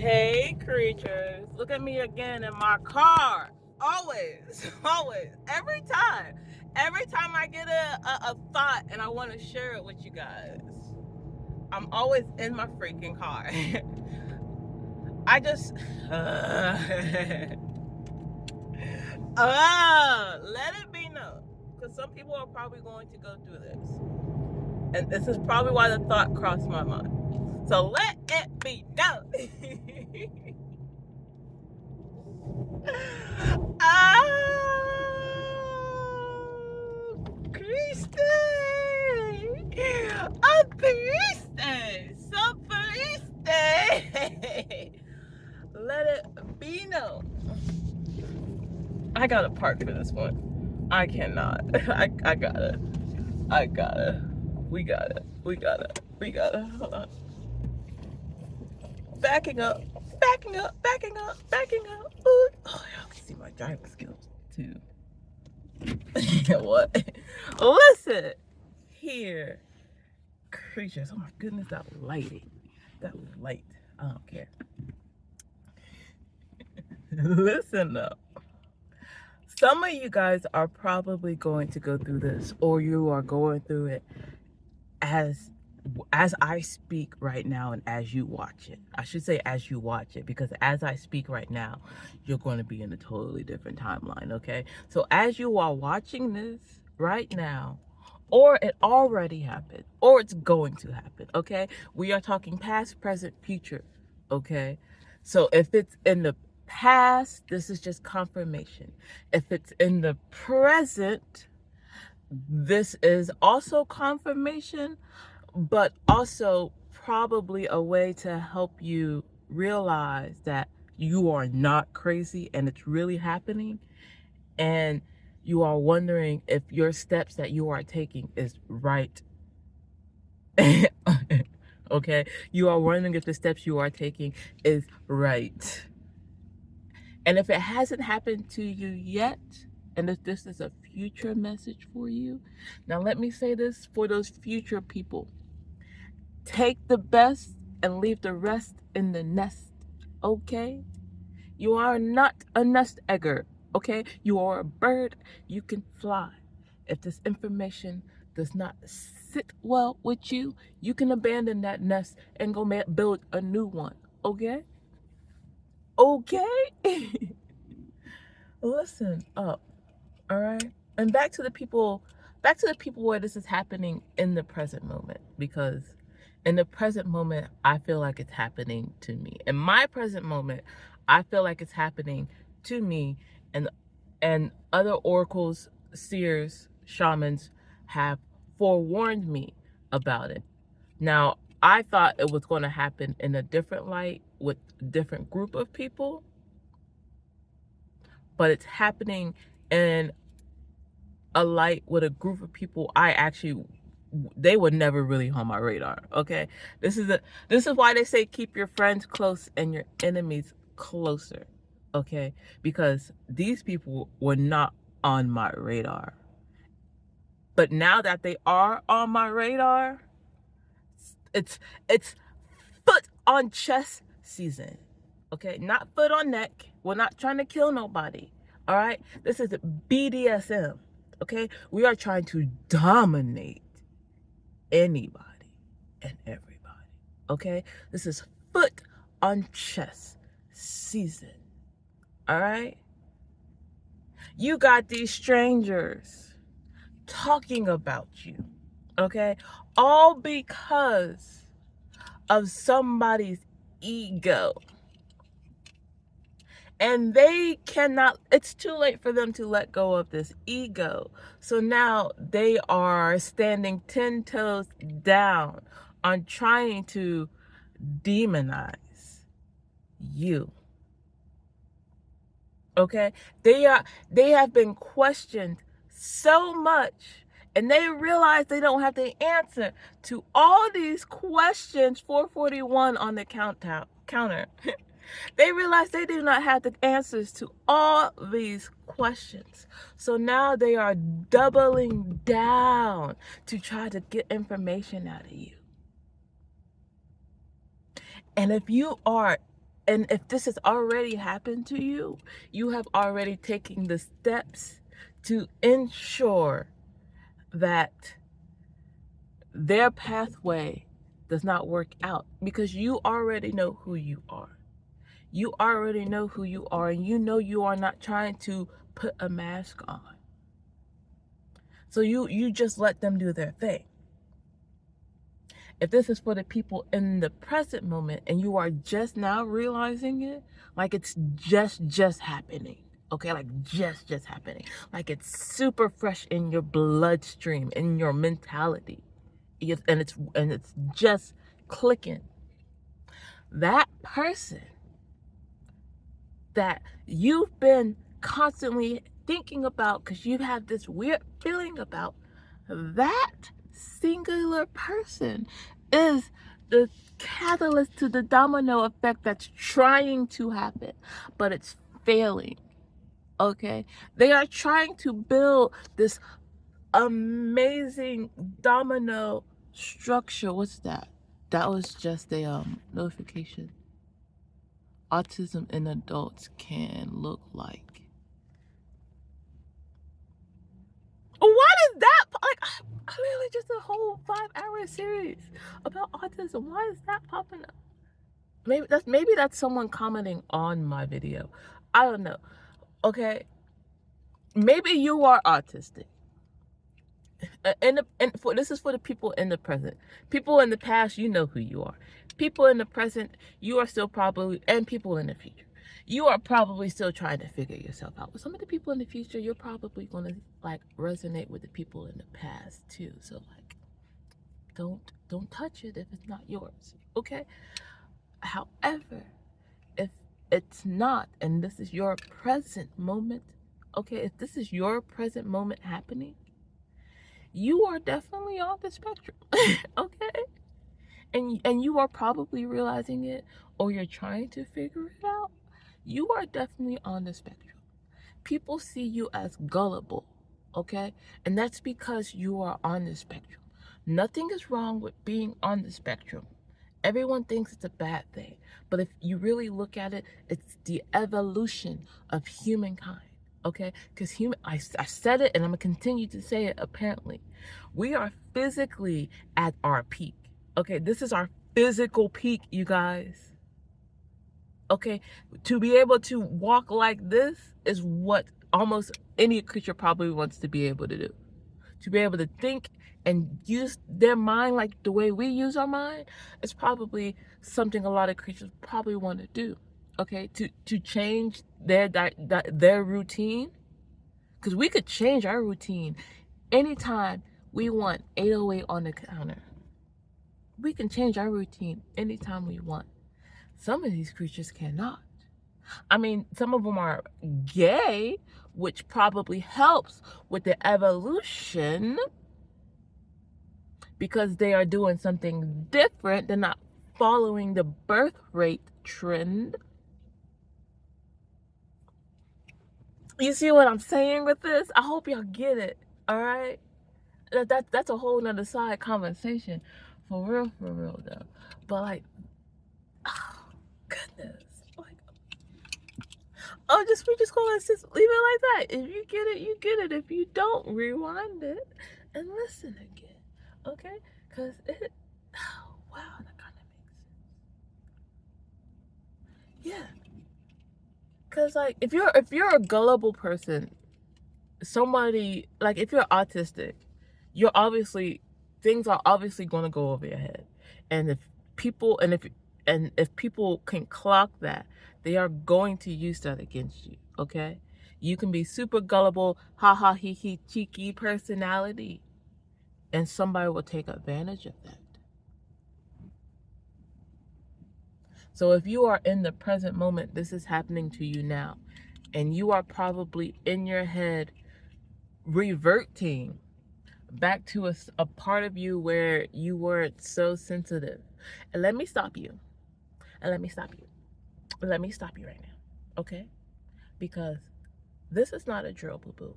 Hey creatures, look at me again in my car. Always, always, every time. Every time I get a thought and I want to share it with you guys, I'm always in my freaking car. I just, let it be known. Because some people are probably going to go through this. And this is probably why the thought crossed my mind. So let it be known. Oh, Christy! Oh, Christy! So Christy! Let it be known. I gotta park for this one. I cannot. I gotta. We gotta. Hold on. Backing up. Ooh. Oh, y'all can see my driving skills too. What? Listen here, creatures. Oh my goodness, that lighting. That light. I don't care. Listen up. Some of you guys are probably going to go through this, or you are going through it as I speak right now and as you watch it. I should say as you watch it, because as I speak right now, you're going to be in a totally different timeline, okay? So as you are watching this right now, or it already happened, or it's going to happen, okay? We are talking past, present, future, okay? So if it's in the past, this is just confirmation. If it's in the present, this is also confirmation, but also probably a way to help you realize that you are not crazy and it's really happening, and you are wondering if your steps that you are taking is right. Okay, you are wondering if the steps you are taking is right. And if it hasn't happened to you yet, and if this is a future message for you, now let me say this for those future people: take the best and leave the rest in the nest, okay? You are not a nest egger, okay? You are a bird, you can fly. If this information does not sit well with you, you can abandon that nest and go build a new one, okay? Okay? Listen up, all right? And back to the people where this is happening in the present moment, because in the present moment, I feel like it's happening to me. In my present moment, I feel like it's happening to me, and other oracles, seers, shamans have forewarned me about it. Now, I thought it was going to happen in a different light with a different group of people, but it's happening in a light with a group of people they would never really on my radar, okay? This is why they say keep your friends close and your enemies closer, okay? Because these people were not on my radar. But now that they are on my radar, it's foot on chest season, okay? Not foot on neck. We're not trying to kill nobody, all right? This is BDSM, okay? We are trying to dominate anybody and everybody, okay? This is foot on chest season, all right? You got these strangers talking about you, okay? All because of somebody's ego. And they cannot, it's too late for them to let go of this ego. So now they are standing 10 toes down on trying to demonize you. Okay? They have been questioned so much, and they realize they don't have the answer to all these questions. 441 on the counter. They realize they do not have the answers to all these questions. So now they are doubling down to try to get information out of you. And if you are And if this has already happened to you, you have already taken the steps to ensure that their pathway does not work out, because you already know who you are. You already know who you are, and you know you are not trying to put a mask on. So you just let them do their thing. If this is for the people in the present moment and you are just now realizing it, like it's just happening. Okay, like just happening. Like it's super fresh in your bloodstream, in your mentality. And it's just clicking. That person that you've been constantly thinking about because you have this weird feeling about, that singular person is the catalyst to the domino effect that's trying to happen, but it's failing. Okay, they are trying to build this amazing domino structure. What's that? That was just a notification. Autism in adults can look like. What is that? Like, clearly just a whole 5-hour series about autism. Why is that popping up? Maybe that's someone commenting on my video. I don't know. Okay, maybe you are autistic. And this is for the people in the present. People in the past, you know who you are. People in the present, you are still probably, and people in the future, you are probably still trying to figure yourself out. With some of the people in the future, you're probably going to like resonate with the people in the past too. So like, don't touch it if it's not yours. Okay. However, if it's not, and this is your present moment, okay, if this is your present moment happening, you are definitely on the spectrum. Okay, and you are probably realizing it, or you're trying to figure it out. You are definitely on the spectrum. People see you as gullible, okay, and that's because you are on the spectrum. Nothing is wrong with being on the spectrum. Everyone thinks it's a bad thing, but if you really look at it, it's the evolution of humankind. Okay, because I said it and I'm gonna continue to say it. Apparently, we are physically at our peak. Okay, this is our physical peak, you guys. Okay, to be able to walk like this is what almost any creature probably wants to be able to do. To be able to think and use their mind like the way we use our mind is probably something a lot of creatures probably want to do. Okay, to change their routine, because we could change our routine anytime we want. 808 on the counter. We can change our routine anytime we want. Some of these creatures cannot. I mean, some of them are gay, which probably helps with the evolution because they are doing something different. They're not following the birth rate trend. You see what I'm saying with this? I hope y'all get it. All right, that's a whole nother side conversation, for real though. But like, oh goodness, like, oh, we just gonna just leave it like that. If you get it, you get it. If you don't, rewind it and listen again, okay? Cause it, oh wow, that kind of makes sense. Yeah, cause like if you're a gullible person, somebody like if you're autistic, you're obviously things are obviously going to go over your head, and if people can clock that, they are going to use that against you. Okay, you can be super gullible, ha ha he he cheeky personality, and somebody will take advantage of that. So if you are in the present moment, this is happening to you now, and you are probably in your head reverting back to a part of you where you weren't so sensitive. And let me stop you. And let me stop you. Let me stop you right now. Okay? Because this is not a drill, boo boo.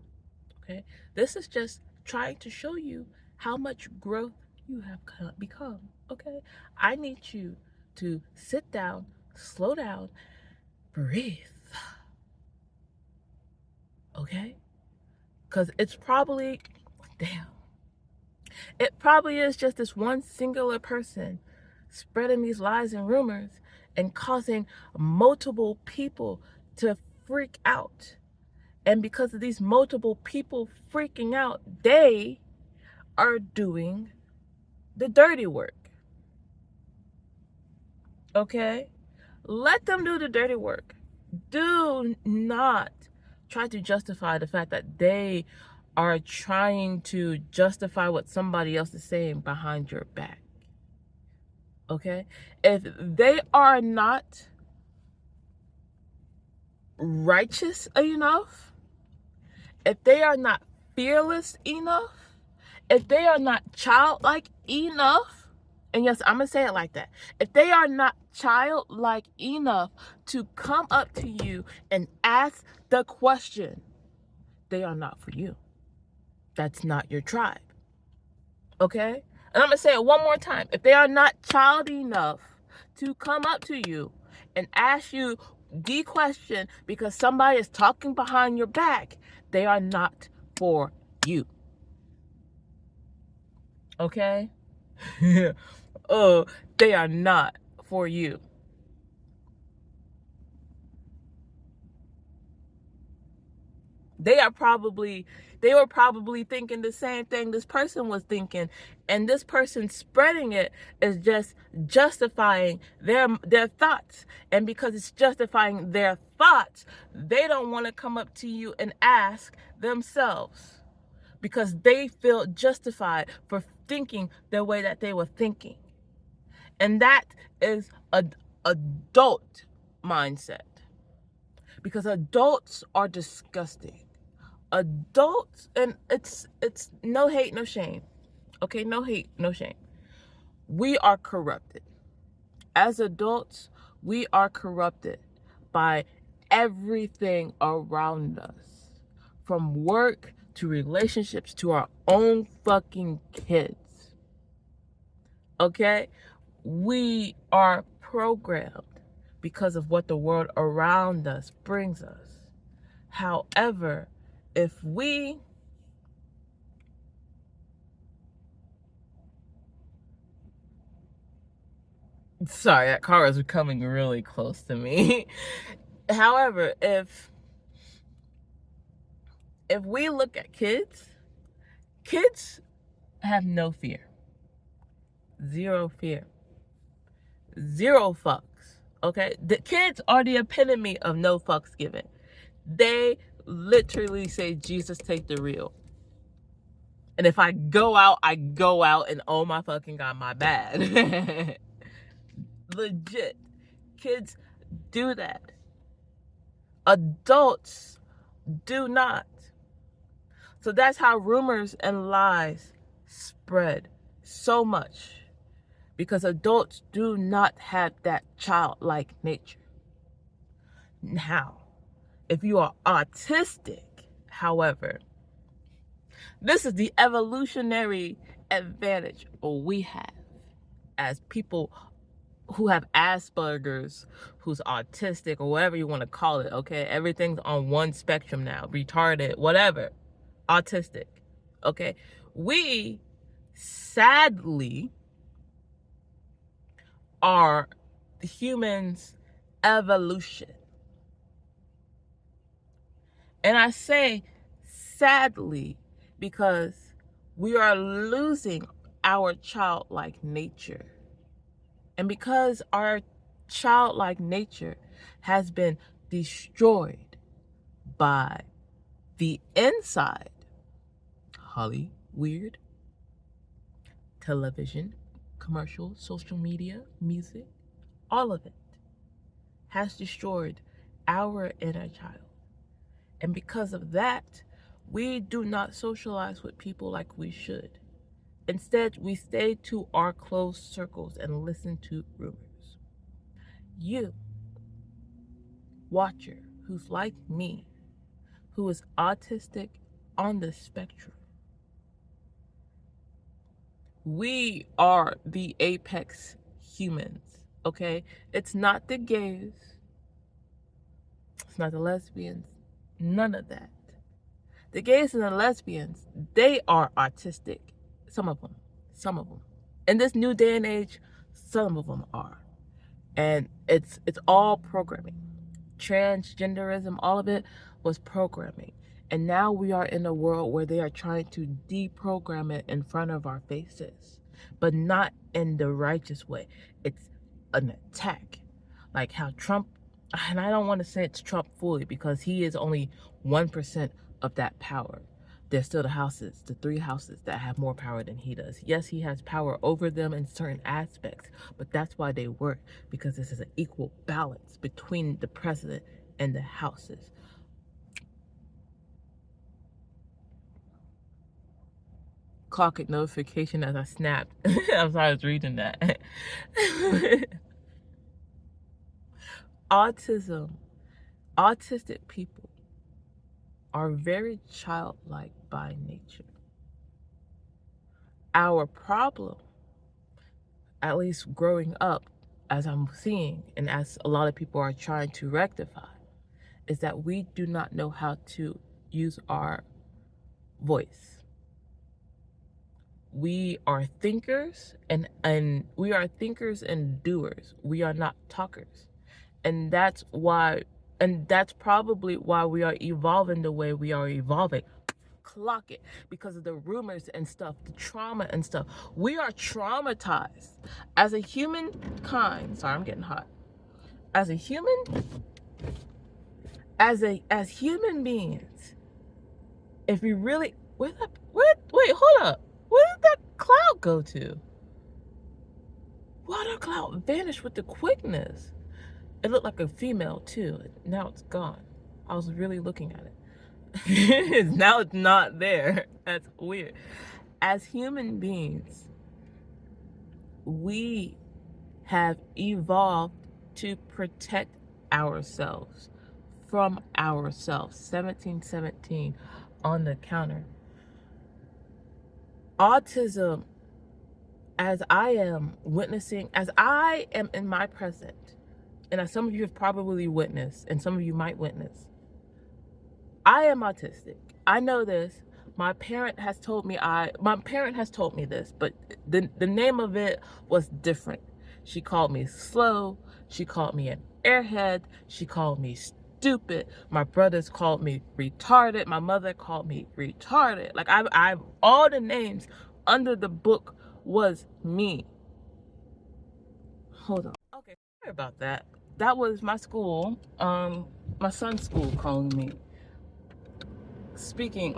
Okay? This is just trying to show you how much growth you have become. Okay? I need you to sit down, slow down, breathe. Okay? Because it's probably, damn, it probably is just this one singular person spreading these lies and rumors and causing multiple people to freak out. And because of these multiple people freaking out, they are doing the dirty work. Okay? Let them do the dirty work. Do not try to justify the fact that they are trying to justify what somebody else is saying behind your back. Okay? If they are not righteous enough, if they are not fearless enough, if they are not childlike enough, and yes, I'm going to say it like that. If they are not childlike enough to come up to you and ask the question, they are not for you. That's not your tribe. Okay? And I'm going to say it one more time. If they are not child enough to come up to you and ask you the question because somebody is talking behind your back, they are not for you. Okay? Oh, they are not for you. They were probably thinking the same thing this person was thinking, and this person spreading it is just justifying their thoughts. And because it's justifying their thoughts, they don't want to come up to you and ask themselves because they feel justified for thinking the way that they were thinking. And that is an adult mindset, because adults are disgusting. Adults, and it's no hate, no shame. Okay, no hate, no shame. We are corrupted. As adults, we are corrupted by everything around us, from work to relationships to our own fucking kids. Okay? We are programmed because of what the world around us brings us. However, if we sorry, that car is coming really close to me. However, if we look at kids have no fear. Zero fear. Zero fucks. Okay? The kids are the epitome of no fucks given. They literally say, Jesus, take the wheel. And if I go out, and oh my fucking God, my bad. Legit. Kids do that. Adults do not. So that's how rumors and lies spread so much. Because adults do not have that childlike nature. Now, if you are autistic, however, this is the evolutionary advantage we have as people who have Asperger's, who's autistic, or whatever you want to call it, okay? Everything's on one spectrum now. Retarded, whatever. Autistic, okay? We, sadly, are humans' evolution. And I say sadly because we are losing our childlike nature. And because our childlike nature has been destroyed by the inside, Holly, weird, television, commercials, social media, music, all of it has destroyed our inner child. And because of that, we do not socialize with people like we should. Instead, we stay to our closed circles and listen to rumors. You, watcher, who's like me, who is autistic on the spectrum, we are the apex humans, okay? It's not the gays, it's not the lesbians, none of that. The gays and the lesbians, they are autistic. Some of them. Some of them. In this new day and age, some of them are. And it's all programming. Transgenderism, all of it was programming. And now we are in a world where they are trying to deprogram it in front of our faces, but not in the righteous way. It's an attack. Like how Trump, and I don't want to say it's Trump fully because he is only 1% of that power. There's still the houses, the 3 houses that have more power than he does. Yes, he has power over them in certain aspects, but that's why they work, because this is an equal balance between the president and the houses. Clock it notification as I snapped. I'm sorry, I was reading that. Autistic people are very childlike by nature. Our problem, at least growing up, as I'm seeing, and as a lot of people are trying to rectify, is that we do not know how to use our voice. We are thinkers and we are thinkers and doers. We are not talkers. And that's probably why we are evolving the way we are evolving. Clock it, because of the rumors and stuff, the trauma and stuff. We are traumatized as a humankind. Sorry, I'm getting hot. As human beings, if we really, wait, hold up. Where did that cloud go to? Water cloud vanished with the quickness. It looked like a female too. Now it's gone. I was really looking at it. Now it's not there. That's weird. As human beings, we have evolved to protect ourselves from ourselves. 1717 on the counter. Autism, as I am witnessing, as I am in my present, and as some of you have probably witnessed, and some of you might witness, I am autistic. I know this. My parent has told me this, but the name of it was different. She called me slow. She called me an airhead. She called me stupid. My brothers called me retarded. My mother called me retarded. Like I've all the names under the book was me. Hold on. Okay, sorry about that. That was my school, my son's school calling me. Speaking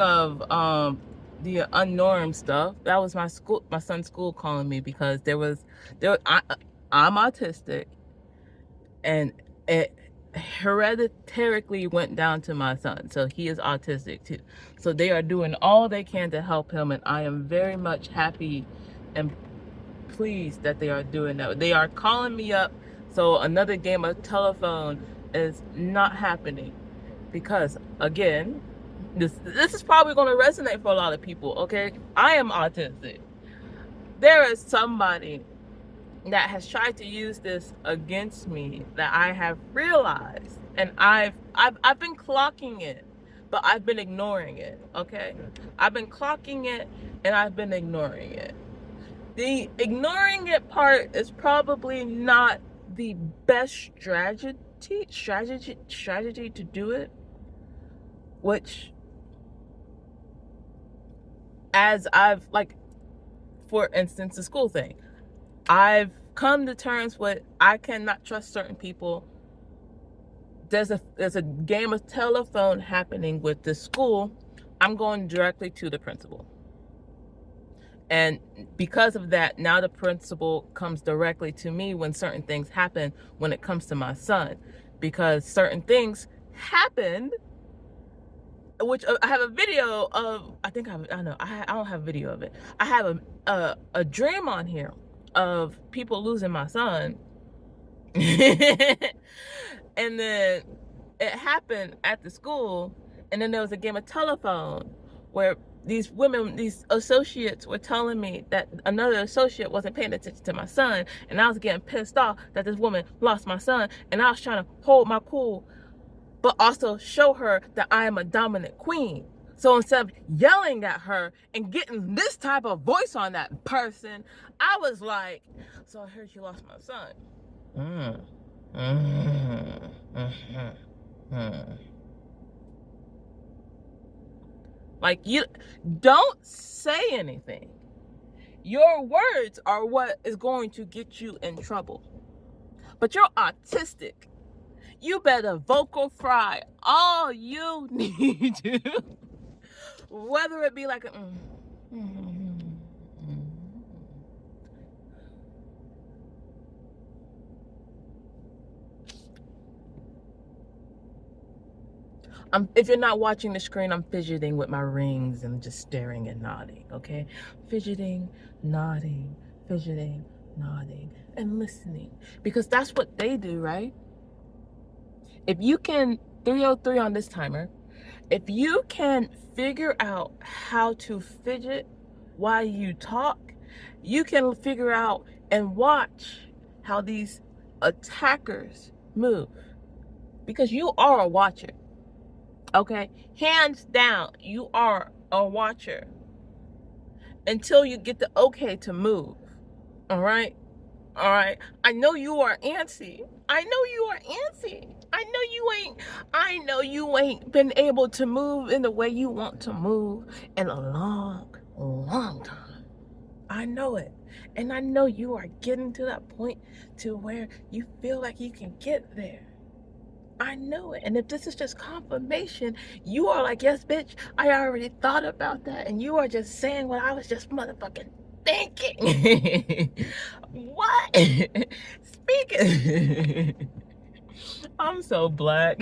of the unnormed stuff, that was my son's school calling me because I'm autistic, and it hereditarily went down to my son, so he is autistic too. So they are doing all they can to help him, and I am very much happy and pleased that they are doing that. They are calling me up, so another game of telephone is not happening, because again, this is probably going to resonate for a lot of people. Okay, I am autistic. There is somebody that has tried to use this against me that I have realized, and I've been clocking it, but I've been ignoring it. Okay, I've been clocking it and I've been ignoring it. The ignoring it part is probably not the best strategy to do it, which, as I've, like, for instance, the school thing, I've come to terms with I cannot trust certain people. There's a game of telephone happening with the school. I'm going directly to the principal. And because of that, now the principal comes directly to me when certain things happen when it comes to my son. Because certain things happened, which I have a video of. I don't have a video of it. I have a dream on here of people losing my son. And then it happened at the school, and then there was a game of telephone where these women, these associates were telling me that another associate wasn't paying attention to my son, and I was getting pissed off that this woman lost my son, and I was trying to hold my cool, but also show her that I am a dominant queen. So instead of yelling at her and getting this type of voice on that person, I was like, so I heard you lost my son. Mm. Mm. Mm. Mm. Like, you don't say anything. Your words are what is going to get you in trouble. But you're autistic. You better vocal fry all you need to. Whether it be like a if you're not watching the screen, I'm fidgeting with my rings and just staring and nodding, okay? Fidgeting, nodding, and listening. Because that's what they do, right? If you can, 303 on this timer, if you can figure out how to fidget while you talk, you can figure out and watch how these attackers move. Because you are a watcher. Okay? Hands down, you are a watcher. Until you get the okay to move. Alright? Alright? I know you are antsy. I know you ain't been able to move in the way you want to move in a long time. I know it. And I know you are getting to that point to where you feel like you can get there. I know it. And if this is just confirmation, you are like, yes, bitch, I already thought about that. And you are just saying what I was just motherfucking thinking. What? Speaking. I'm so black.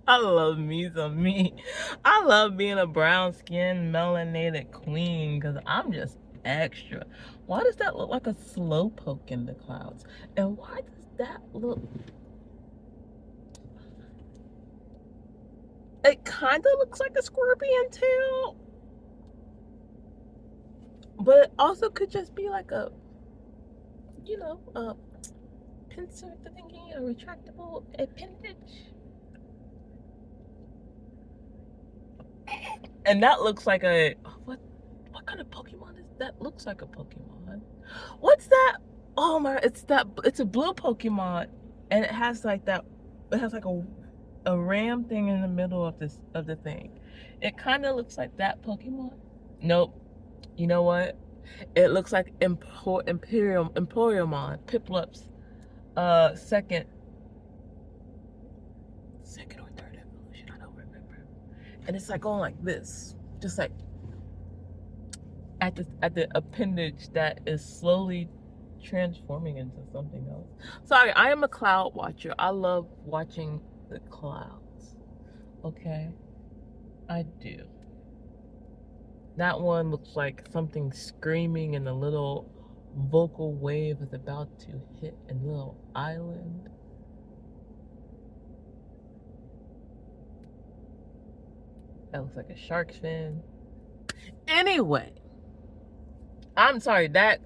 I love me some me. I love being a brown skinned melanated queen because I'm just extra. Why does that look like a slowpoke in the clouds? And why does that look... It kind of looks like a scorpion tail, but it also could just be like a, you know, a pincer thingy, a retractable appendage. And that looks like a, what kind of Pokemon is that? Looks like a Pokemon. What's that? Oh my, it's a blue Pokemon, and it has like that, it has like a ram thing in the middle of the thing. It kind of looks like that Pokemon. Nope. You know what? It looks like Emporiumon, Piplup's second or third evolution. I don't remember. And it's like going like this, just like at the appendage that is slowly transforming into something else. Sorry, I am a cloud watcher. I love watching the clouds. Okay, I do. That one looks like something screaming, and a little vocal wave is about to hit a little island. That looks like a shark's fin. Anyway, I'm sorry, that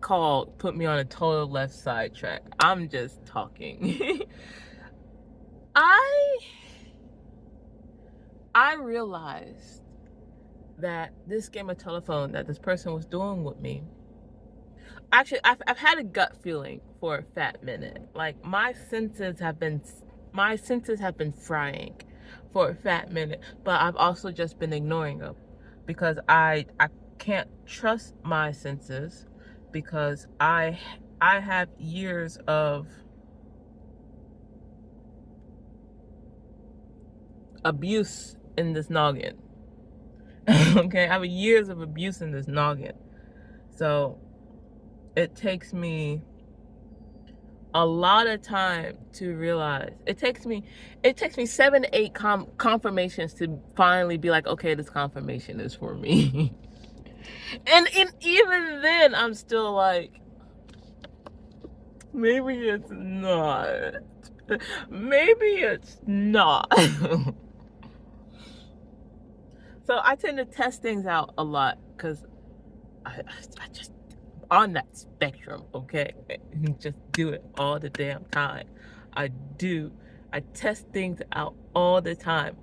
call put me on a total left sidetrack. I'm just talking. I realized that this game of telephone that this person was doing with me, actually, I've had a gut feeling for a fat minute. Like, my senses have been frying for a fat minute, but I've also just been ignoring them because I can't trust my senses because I have years of abuse in this noggin. Okay, I have years of abuse in this noggin. So it takes me a lot of time to realize. It takes me 7 to 8 confirmations to finally be like, okay, this confirmation is for me. and even then I'm still like, maybe it's not. Maybe it's not. So I tend to test things out a lot because I just on that spectrum, okay? Just do it all the damn time. I do. I test things out all the time.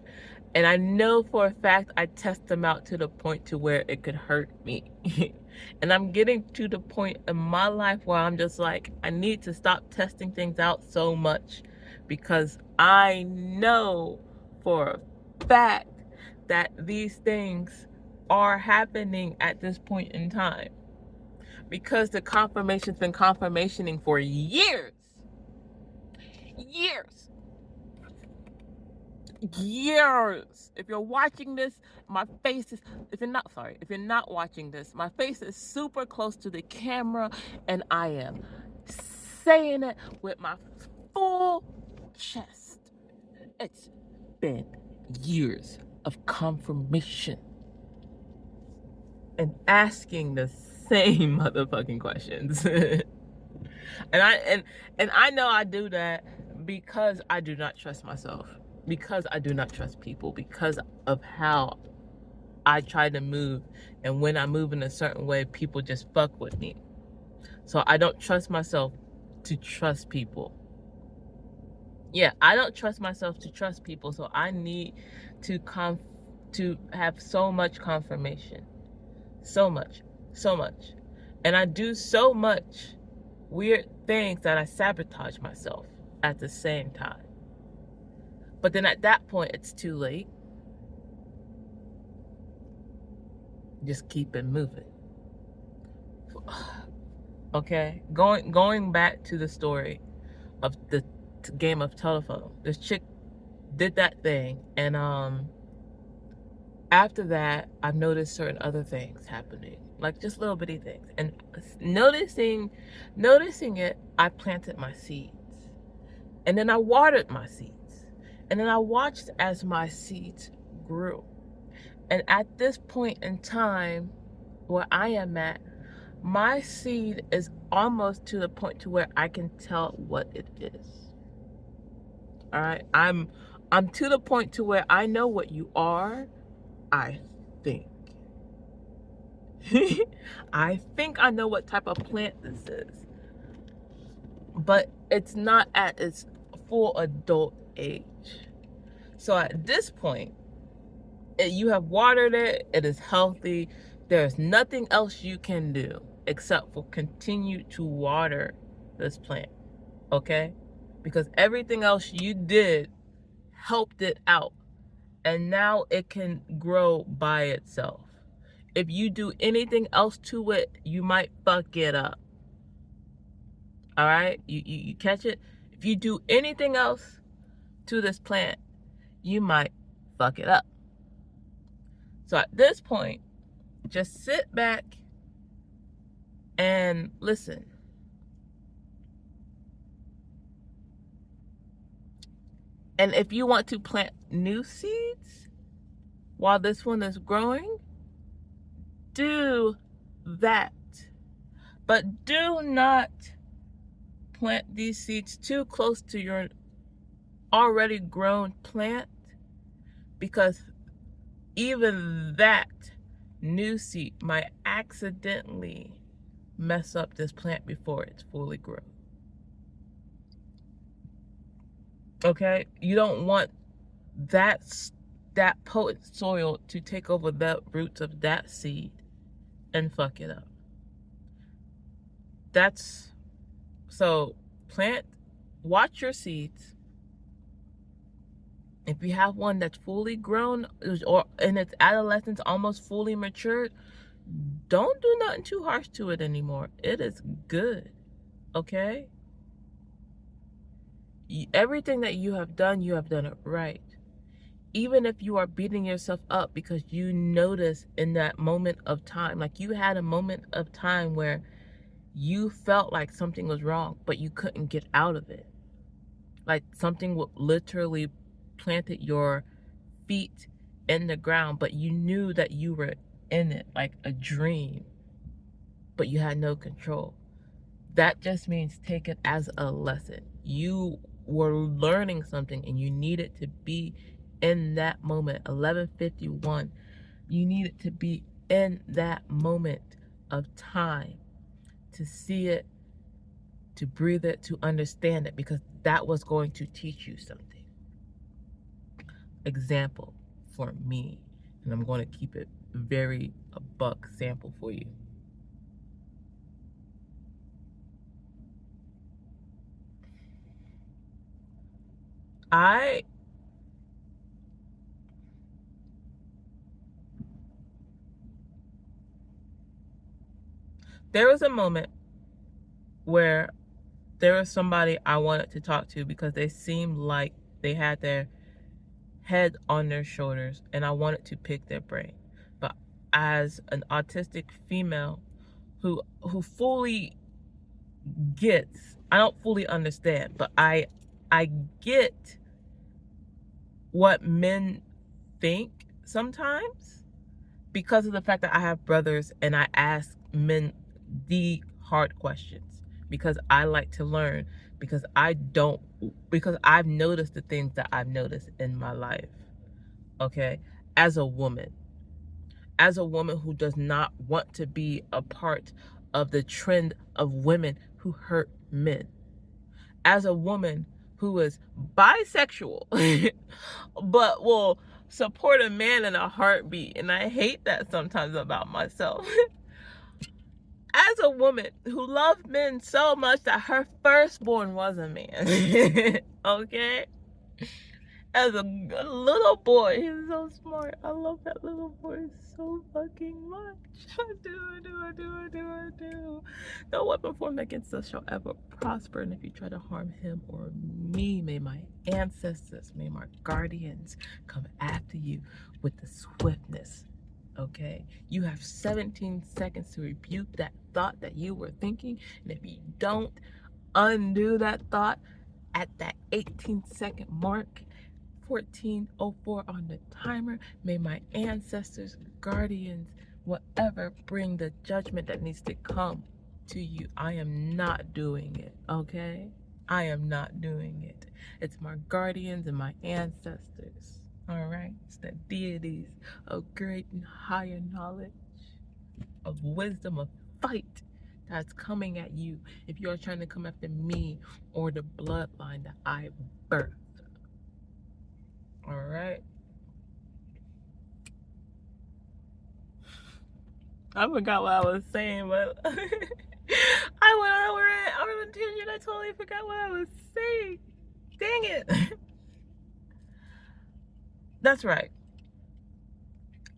And I know for a fact I test them out to the point to where it could hurt me. And I'm getting to the point in my life where I'm just like, I need to stop testing things out so much because I know for a fact that these things are happening at this point in time. Because the confirmation's been confirmationing for years. Years. If you're watching this, my face is, if you're not watching this, my face is super close to the camera and I am saying it with my full chest. It's been years of confirmation and asking the same motherfucking questions. and I know I do that because I do not trust myself, because I do not trust people, because of how I try to move, and when I move in a certain way, people just fuck with me. So I don't trust myself to trust people. Yeah, I don't trust myself to trust people, so I need to have so much confirmation. So much. And I do so much weird things that I sabotage myself at the same time. But then at that point, it's too late. Just keep it moving. Okay, going back to the story of the game of telephone. This chick did that thing, and after that, I've noticed certain other things happening, like just little bitty things. And noticing it, I planted my seeds, and then I watered my seeds, and then I watched as my seeds grew. And at this point in time, where I am at, my seed is almost to the point to where I can tell what it is. All right, I'm to the point to where I know what you are. I think. I think I know what type of plant this is. But it's not at its full adult age. So at this point, you have watered it, it is healthy. There's nothing else you can do except for continue to water this plant, okay? Because everything else you did helped it out. And now it can grow by itself. If you do anything else to it, you might fuck it up. All right? You catch it? If you do anything else to this plant, you might fuck it up. So at this point, just sit back and listen. And if you want to plant new seeds while this one is growing, do that. But do not plant these seeds too close to your already grown plant, because even that new seed might accidentally mess up this plant before it's fully grown. Okay? You don't want that potent soil to take over the roots of that seed and fuck it up. So watch your seeds. If you have one that's fully grown or in its adolescence, almost fully matured, don't do nothing too harsh to it anymore. It is good, okay? Everything that you have done it right. Even if you are beating yourself up because you notice in that moment of time, like you had a moment of time where you felt like something was wrong, but you couldn't get out of it. Like something would literally planted your feet in the ground, but you knew that you were in it, like a dream, but you had no control. That just means take it as a lesson. You were learning something and you needed to be in that moment. 11:51. You needed to be in that moment of time to see it, to breathe it, to understand it, because that was going to teach you something. Example for me, and I'm going to keep it very a buck sample for you. There was a moment where there was somebody I wanted to talk to because they seemed like they had their head on their shoulders, and I wanted to pick their brain. But as an autistic female who fully gets, I don't fully understand, but I get what men think sometimes because of the fact that I have brothers and I ask men the hard questions because I like to learn, because I've noticed the things that I've noticed in my life. Okay, as a woman who does not want to be a part of the trend of women who hurt men, as a woman who is bisexual but will support a man in a heartbeat, and I hate that sometimes about myself. As a woman who loved men so much that her firstborn was a man, okay? As a little boy, he's so smart. I love that little boy so fucking much. I do. No weapon formed against us shall ever prosper, and if you try to harm him or me, may my ancestors, may my guardians come after you with the swiftness. Okay, you have 17 seconds to rebuke that thought that you were thinking, and if you don't undo that thought at that 18-second mark, 14:04 on the timer, may my ancestors, guardians, whatever, bring the judgment that needs to come to you. I am not doing it, okay? I am not doing it. It's my guardians and my ancestors. All right, it's the deities of great and higher knowledge, of wisdom, of fight that's coming at you if you are trying to come after me or the bloodline that I birthed. All right. I forgot what I was saying, but I went over it. I was a tangent. I totally forgot what I was saying. Dang it. That's right.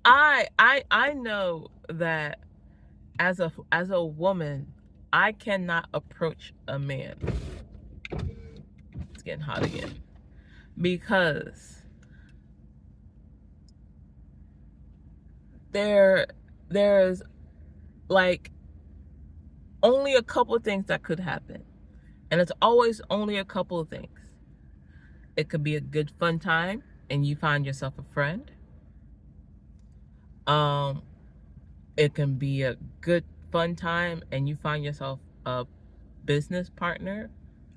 I know that as a woman, I cannot approach a man. It's getting hot again. Because there's like only a couple of things that could happen. And it's always only a couple of things. It could be a good fun time and you find yourself a friend. It can be a good fun time and you find yourself a business partner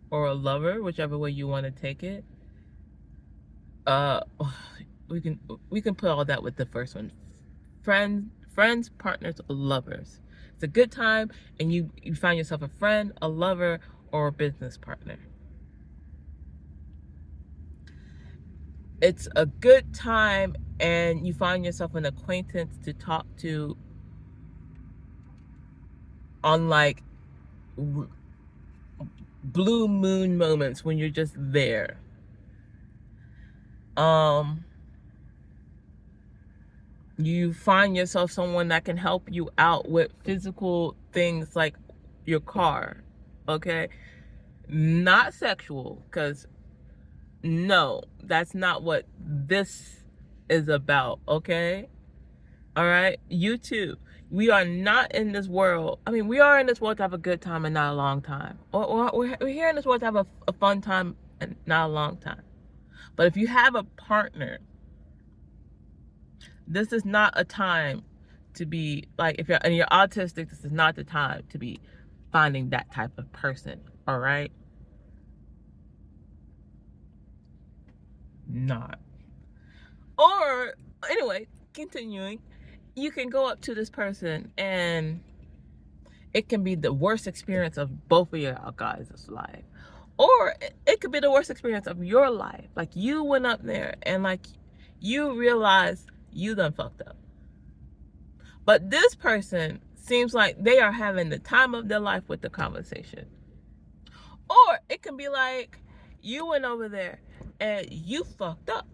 or a lover, whichever way you want to take it. We can put all that with the first one. Friends, partners, lovers. It's a good time and you find yourself a friend, a lover, or a business partner. It's a good time and you find yourself an acquaintance to talk to on like blue moon moments when you're just there. You find yourself someone that can help you out with physical things like your car, okay? Not sexual, because no, that's not what this is about, okay? All right? You too. We are not in this world. I mean, we are in this world to have a good time and not a long time. Or we're here in this world to have a fun time and not a long time. But if you have a partner, this is not a time to be like, if you're autistic, this is not the time to be finding that type of person. All right? Not. Or anyway, continuing, you can go up to this person and it can be the worst experience of both of your guys' life. Or it could be the worst experience of your life. Like, you went up there and like you realized you done fucked up. But this person seems like they are having the time of their life with the conversation. Or it can be like you went over there and you fucked up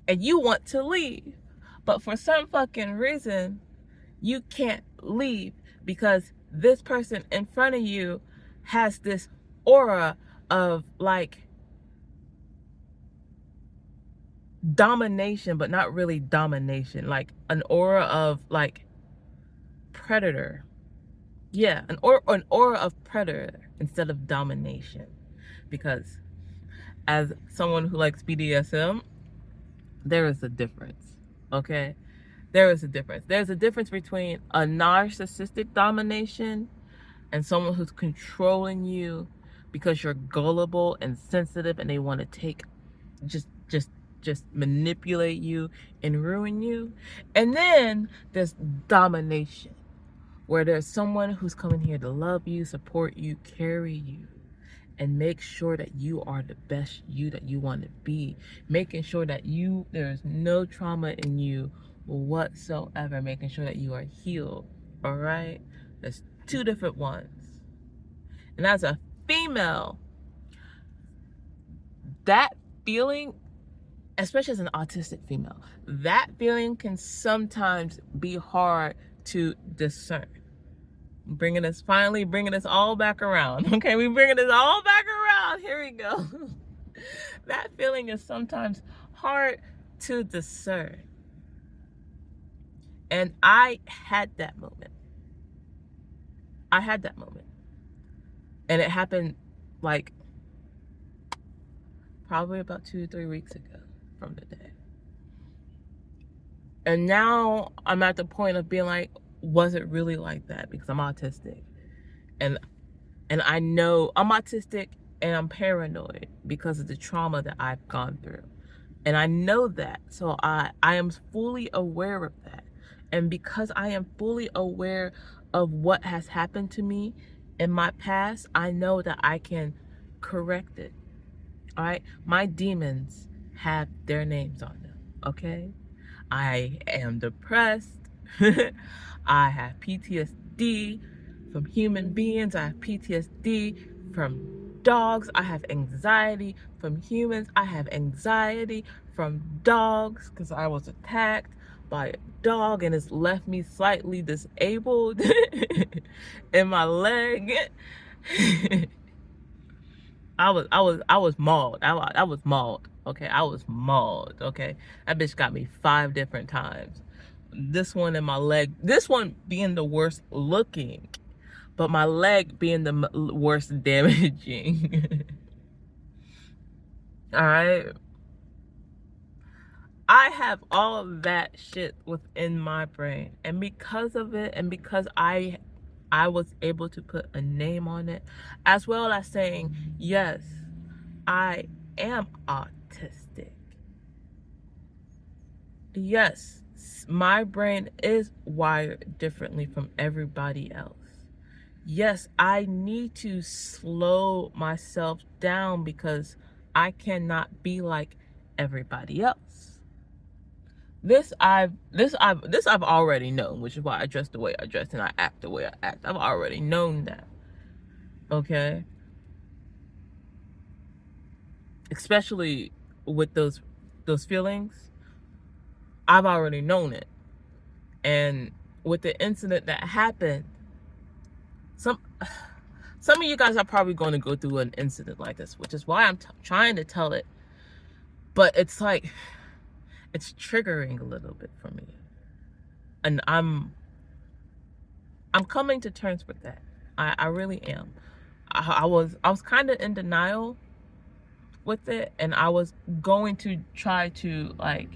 and you want to leave. But for some fucking reason, you can't leave because this person in front of you has this aura of like domination, but not really domination, like an aura of like predator. Yeah, an aura of predator instead of domination. Because as someone who likes BDSM, there is a difference. Okay? There is a difference. There's a difference between a narcissistic domination and someone who's controlling you because you're gullible and sensitive and they want to take just manipulate you and ruin you. And then there's domination, where there's someone who's coming here to love you, support you, carry you, and make sure that you are the best you that you want to be, making sure that there's no trauma in you whatsoever, making sure that you are healed. All right? There's two different ones. And as a female, that feeling, especially as an autistic female, that feeling can sometimes be hard to discern. Finally bringing us all back around. Okay, we bringing this all back around. Here we go. That feeling is sometimes hard to discern. And I had that moment. And it happened like probably about 2-3 weeks ago from today. And now I'm at the point of being like, was it really like that? Because I'm autistic. And I know I'm autistic and I'm paranoid because of the trauma that I've gone through. And I know that. So I am fully aware of that. And because I am fully aware of what has happened to me in my past, I know that I can correct it. All right? My demons have their names on them. Okay? I am depressed. I have PTSD from human beings. I have PTSD from dogs. I have anxiety from humans. I have anxiety from dogs because I was attacked by a dog and it's left me slightly disabled in my leg. I was mauled. I was mauled. Okay, I was mauled. Okay, that bitch got me 5 different times. This one in my leg. This one being the worst looking, but my leg being the worst damaging. All right. I have all of that shit within my brain, and because of it, and because I was able to put a name on it, as well as saying, yes, I am autistic. Yes, my brain is wired differently from everybody else. Yes, I need to slow myself down because I cannot be like everybody else. This I've already known, which is why I dress the way I dress and I act the way I act. I've already known that. Okay? Especially with those feelings, I've already known it. And with the incident that happened, some of you guys are probably going to go through an incident like this, which is why I'm trying to tell it. But it's like, it's triggering a little bit for me. And I'm coming to terms with that. I really am. I was kind of in denial with it, and I was going to try to, like,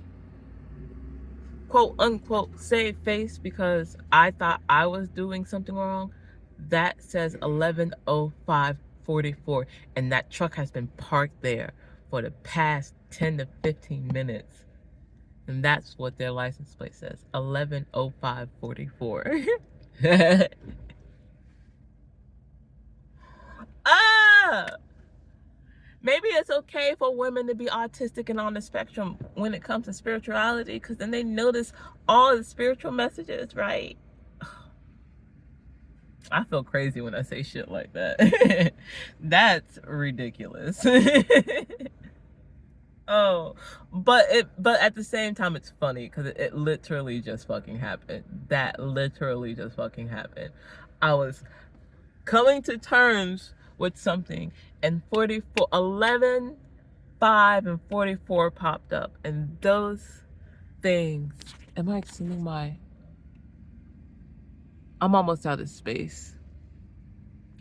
quote unquote save face because I thought I was doing something wrong. That says 11:05:44, and that truck has been parked there for the past 10 to 15 minutes. And that's what their license plate says, 110544. Ah! Maybe it's okay for women to be autistic and on the spectrum when it comes to spirituality, because then they notice all the spiritual messages, right? I feel crazy when I say shit like that. That's ridiculous. Oh, but at the same time it's funny because it literally just fucking happened. That literally just fucking happened. I was coming to terms with something, and 44 11 5 and 44 popped up, and those things, am I extending my, I'm almost out of space.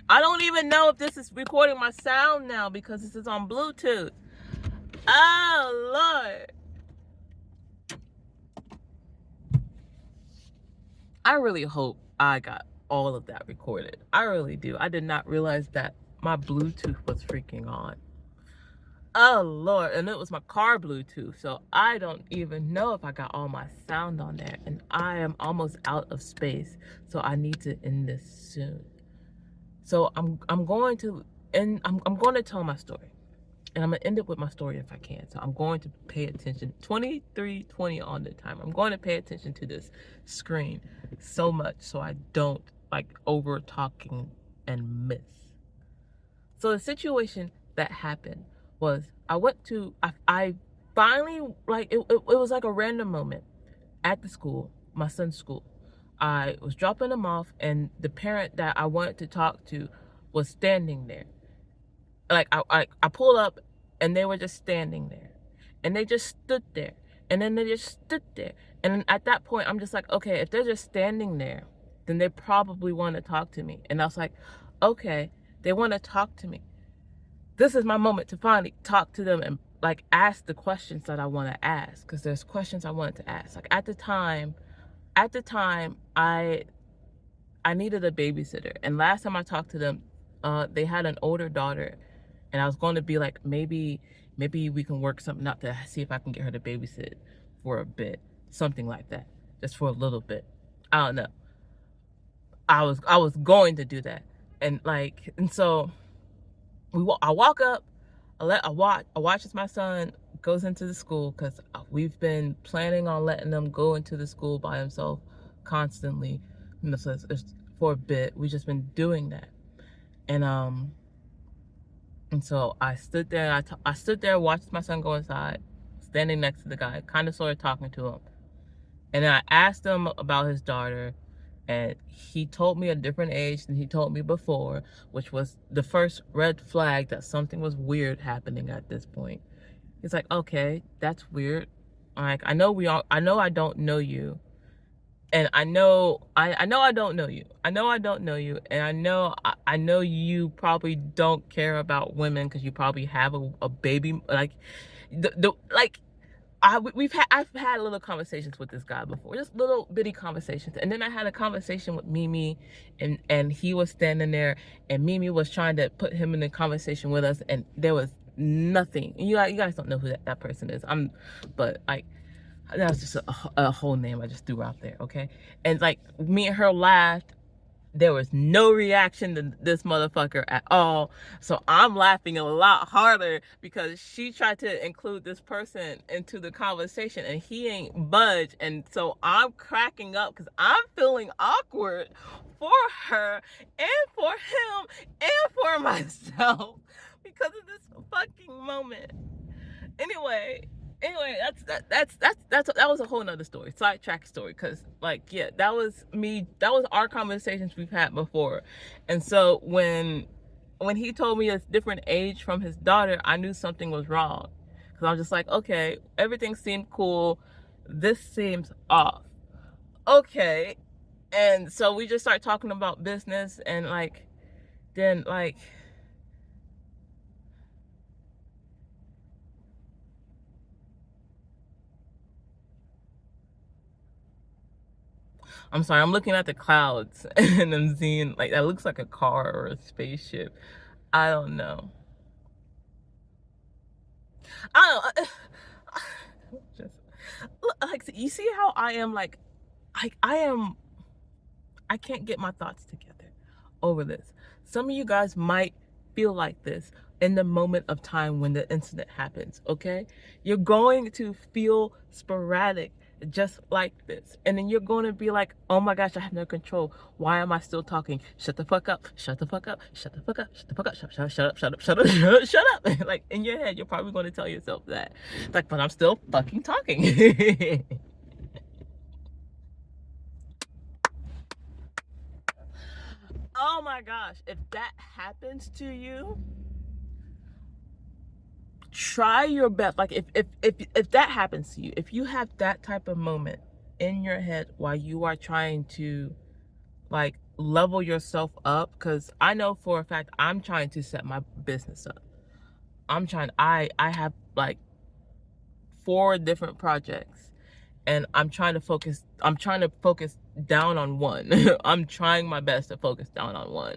I don't even know if this is recording my sound now because this is on Bluetooth. Oh Lord, I really hope I got all of that recorded. I really do. I did not realize that my Bluetooth was freaking on. Oh Lord, and it was my car Bluetooth, so I don't even know if I got all my sound on there, and I am almost out of space, so I need to end this soon. So I'm going to end. I'm going to tell my story, and I'm gonna end it with my story if I can. So I'm going to pay attention. 23:20 on the time. I'm going to pay attention to this screen so much so I don't like over talking and miss. So the situation that happened was I finally, like, it was like a random moment at the school, my son's school. I was dropping him off, and the parent that I wanted to talk to was standing there. Like, I pulled up, and they were just standing there. And they just stood there. And then they just stood there. And at that point, I'm just like, okay, if they're just standing there, then they probably want to talk to me. And I was like, okay, they want to talk to me. This is my moment to finally talk to them and like ask the questions that I want to ask, because there's questions I wanted to ask. Like at the time I needed a babysitter, and last time I talked to them, they had an older daughter, and I was going to be like, maybe we can work something out to see if I can get her to babysit for a bit, something like that, just for a little bit. I don't know. I was going to do that, and so I walk up, I watch as my son goes into the school, because we've been planning on letting them go into the school by himself constantly, so it's for a bit. We've just been doing that, and so I stood there. I stood there, watched my son go inside, standing next to the guy, kind of sort of talking to him, and then I asked him about his daughter. And he told me a different age than he told me before, which was the first red flag that something was weird happening at this point. He's like, okay, that's weird. Like, I know I don't know you. And I know I don't know you. I know I don't know you. And I know you probably don't care about women because you probably have a baby. Like, I've had little conversations with this guy before, just little bitty conversations. And then I had a conversation with Mimi, and he was standing there, and Mimi was trying to put him in a conversation with us, and there was nothing. And you guys don't know who that person is. But like, that was just a whole name I just threw out there, okay? And like, me and her laughed. There was no reaction to this motherfucker at all. So I'm laughing a lot harder because she tried to include this person into the conversation and he ain't budge. And so I'm cracking up because I'm feeling awkward for her and for him and for myself because of this fucking moment. Anyway, that was a whole nother story, sidetrack story, because like, yeah, that was our conversations we've had before. And so when he told me a different age from his daughter, I knew something was wrong, because I'm just like, okay, everything seemed cool, this seems off, okay. And so we just start talking about business, and like, then like, I'm sorry, I'm looking at the clouds and I'm seeing, like, that looks like a car or a spaceship. I don't know. I don't just you see how I am like, I can't get my thoughts together over this. Some of you guys might feel like this in the moment of time when the incident happens, okay? You're going to feel sporadic just like this. And then you're going to be like, oh my gosh, I have no control. Why am I still talking? Shut the fuck up. Shut the fuck up. Shut the fuck up. Shut the fuck up. Shut up. Shut up. Shut up. Shut up. Shut up. Like in your head, you're probably going to tell yourself that. Like, but I'm still fucking talking. Oh my gosh, if that happens to you, try your best. Like if that happens to you, if you have that type of moment in your head while you are trying to like level yourself up, because I know for a fact I'm trying to set my business up. I have like 4 different projects, and I'm trying to focus down on one. I'm trying my best to focus down on one.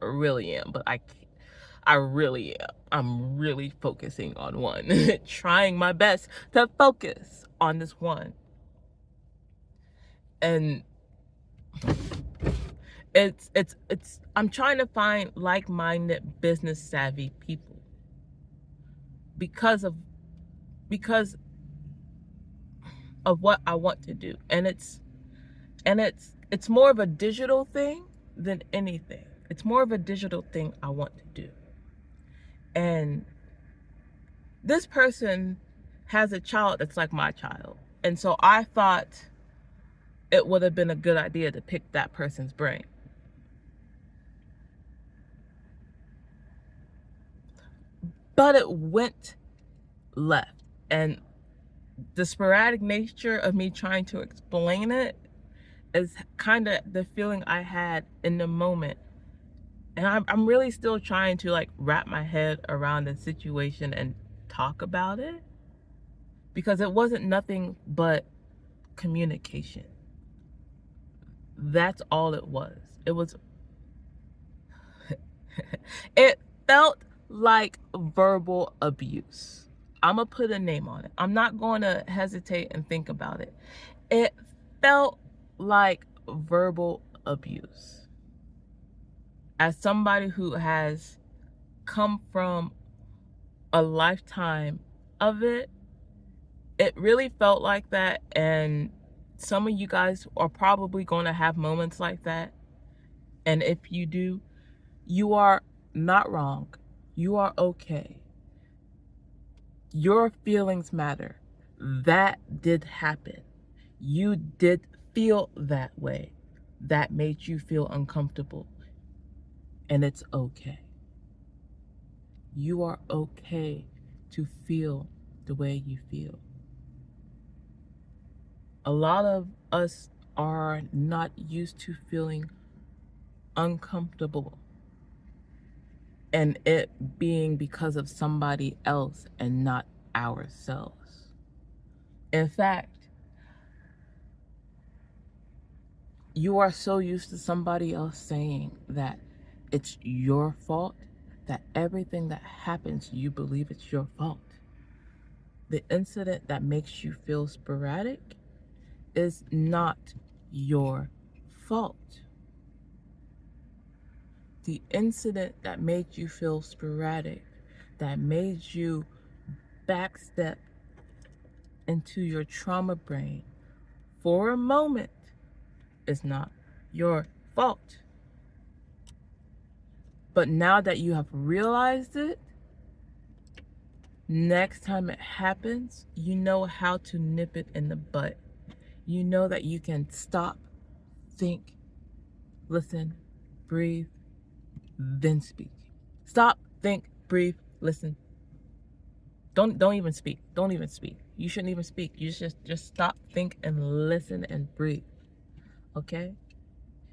I really am, but I really am. I'm really focusing on one. Trying my best to focus on this one. And it's I'm trying to find like-minded, business savvy people because of what I want to do. And it's more of a digital thing than anything. It's more of a digital thing I want to do. And this person has a child that's like my child. And so I thought it would have been a good idea to pick that person's brain. But it went left. And the sporadic nature of me trying to explain it is kind of the feeling I had in the moment. And I'm really still trying to like wrap my head around the situation and talk about it, because it wasn't nothing but communication. That's all it was. It felt like verbal abuse. I'm gonna put a name on it. I'm not going to hesitate and think about it. It felt like verbal abuse. As somebody who has come from a lifetime of it, it really felt like that. And some of you guys are probably going to have moments like that. And if you do, you are not wrong. You are okay. Your feelings matter. That did happen. You did feel that way. That made you feel uncomfortable. And it's okay. You are okay to feel the way you feel. A lot of us are not used to feeling uncomfortable, and it being because of somebody else and not ourselves. In fact, you are so used to somebody else saying that it's your fault, that everything that happens, you believe it's your fault. The incident that makes you feel sporadic is not your fault. The incident that made you feel sporadic, that made you backstep into your trauma brain for a moment, is not your fault. But now that you have realized it, next time it happens, you know how to nip it in the butt. You know that you can stop, think, listen, breathe, then speak. Stop, think, breathe, listen. Don't even speak. Don't even speak. You shouldn't even speak. You just stop, think, and listen and breathe. Okay?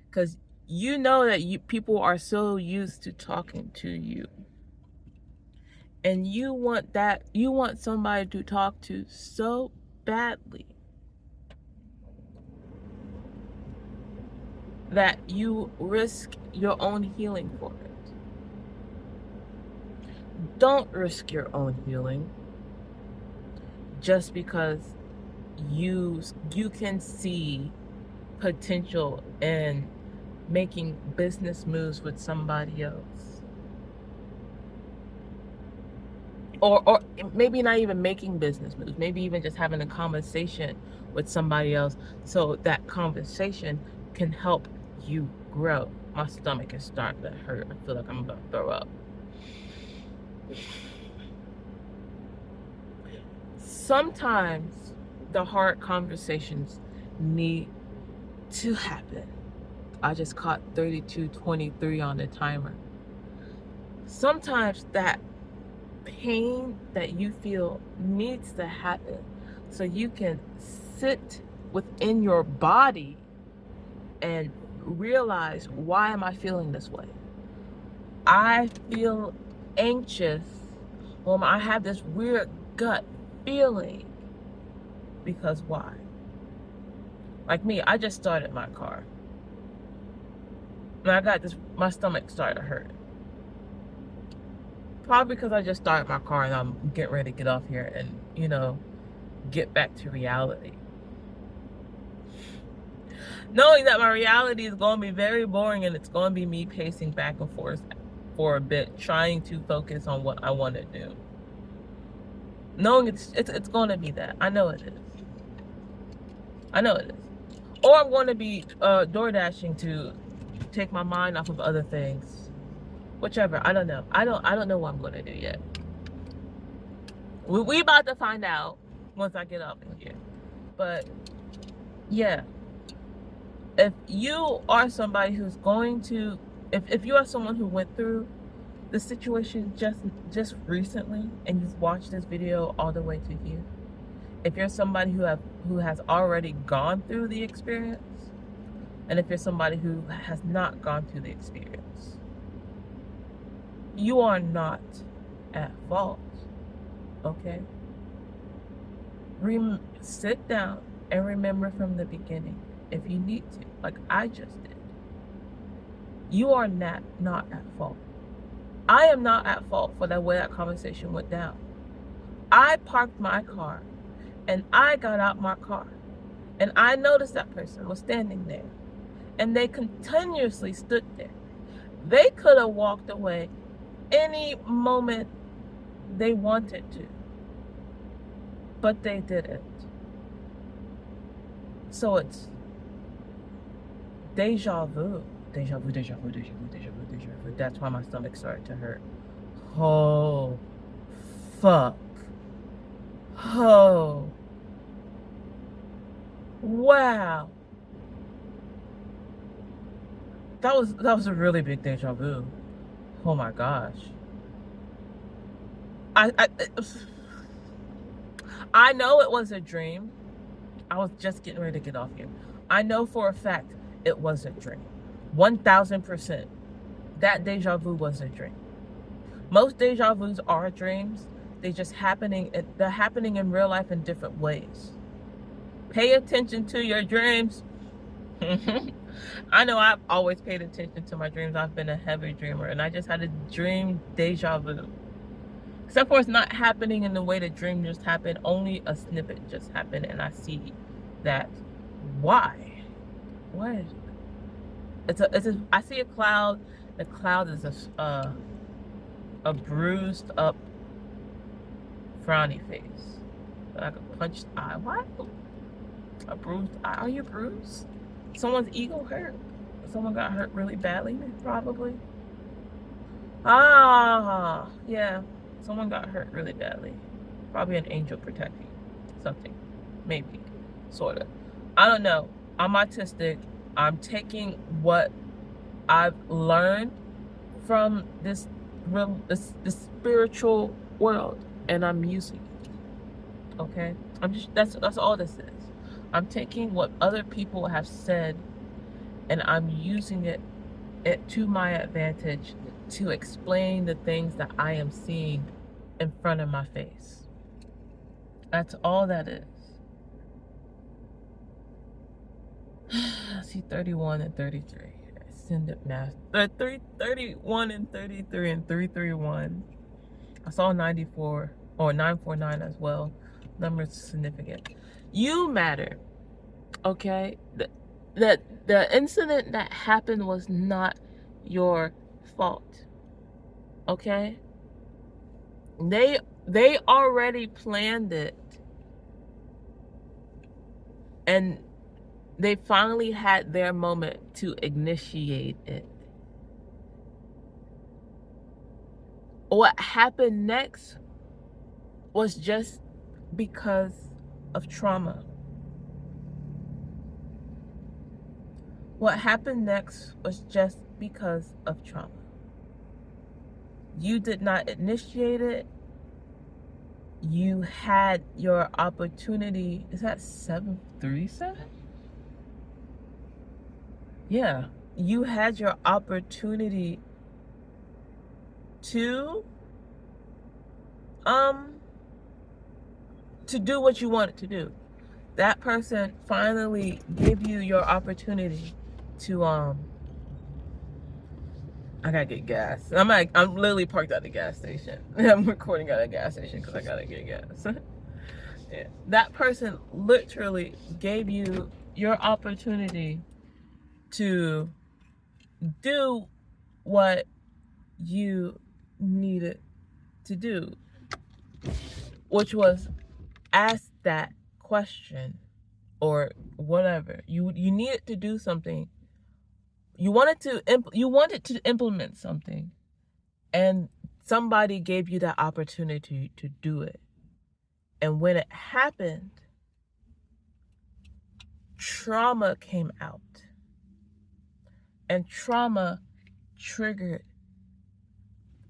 Because you know that people are so used to talking to you. And you want somebody to talk to so badly that you risk your own healing for it. Don't risk your own healing just because you can see potential in making business moves with somebody else, or maybe not even making business moves, maybe even just having a conversation with somebody else, so that conversation can help you grow. My stomach is starting to hurt. I feel like I'm about to throw up. Sometimes the hard conversations need to happen. I just caught 32:23 on the timer. Sometimes that pain that you feel needs to happen so you can sit within your body and realize, why am I feeling this way? I feel anxious, or I have this weird gut feeling, because why? Like me, I just started my car. And I got this, my stomach started to hurt. Probably because I just started my car and I'm getting ready to get off here and, you know, get back to reality. Knowing that my reality is going to be very boring and it's going to be me pacing back and forth for a bit, trying to focus on what I want to do. Knowing it's going to be that. I know it is. I know it is. Or I'm going to be door dashing to take my mind off of other things. Whichever. I don't know. I don't know what I'm going to do yet. We about to find out once I get up in here. But yeah, if you are somebody who's going to, if you are someone who went through the situation just recently and you've watched this video all the way to here, if you're somebody who has already gone through the experience, and if you're somebody who has not gone through the experience, you are not at fault. Okay? Sit down and remember from the beginning, if you need to, like I just did. You are not at fault. I am not at fault for the way that conversation went down. I parked my car and I got out my car and I noticed that person was standing there and they continuously stood there. They could have walked away any moment they wanted to, but they didn't. So it's deja vu. Deja vu, deja vu, deja vu, deja vu, deja vu. That's why my stomach started to hurt. Oh, fuck. Oh. Wow. That was a really big deja vu. Oh my gosh. I know it was a dream. I was just getting ready to get off here. I know for a fact it was a dream. 1000%. That deja vu was a dream. Most deja vus are dreams. They're happening in real life in different ways. Pay attention to your dreams. I know I've always paid attention to my dreams. I've been a heavy dreamer, and I just had a dream deja vu. Except for it's not happening in the way the dream just happened. Only a snippet just happened, and I see that. Why? What? I see a cloud. The cloud is a bruised up, frowny face, like a punched eye. What? A bruised eye? Are you bruised? Someone's ego hurt. Someone got hurt really badly, probably. Ah, yeah. Someone got hurt really badly. Probably an angel protecting something. Maybe. Sorta. I don't know. I'm autistic. I'm taking what I've learned from this spiritual world and I'm using it. Okay? That's all this is. I'm taking what other people have said and I'm using it to my advantage to explain the things that I am seeing in front of my face. That's all that is. I see 31 and 33. Ascendant math. 31 and 33 and 331. I saw 94 or 949 as well. Numbers significant. You matter. Okay? The incident that happened was not your fault. Okay? They already planned it, and they finally had their moment to initiate it. What happened next was just because of trauma. What happened next was just because of trauma. You did not initiate it. You had your opportunity. Is that 737? Yeah. You had your opportunity to do what you wanted to do. That person finally gave you your opportunity to I gotta get gas. I'm literally parked at the gas station. I'm recording at a gas station because I gotta get gas. Yeah. That person literally gave you your opportunity to do what you needed to do, which was ask that question or whatever. You needed to do something. You wanted to implement something, and somebody gave you that opportunity to do it. And when it happened, trauma came out. And trauma triggered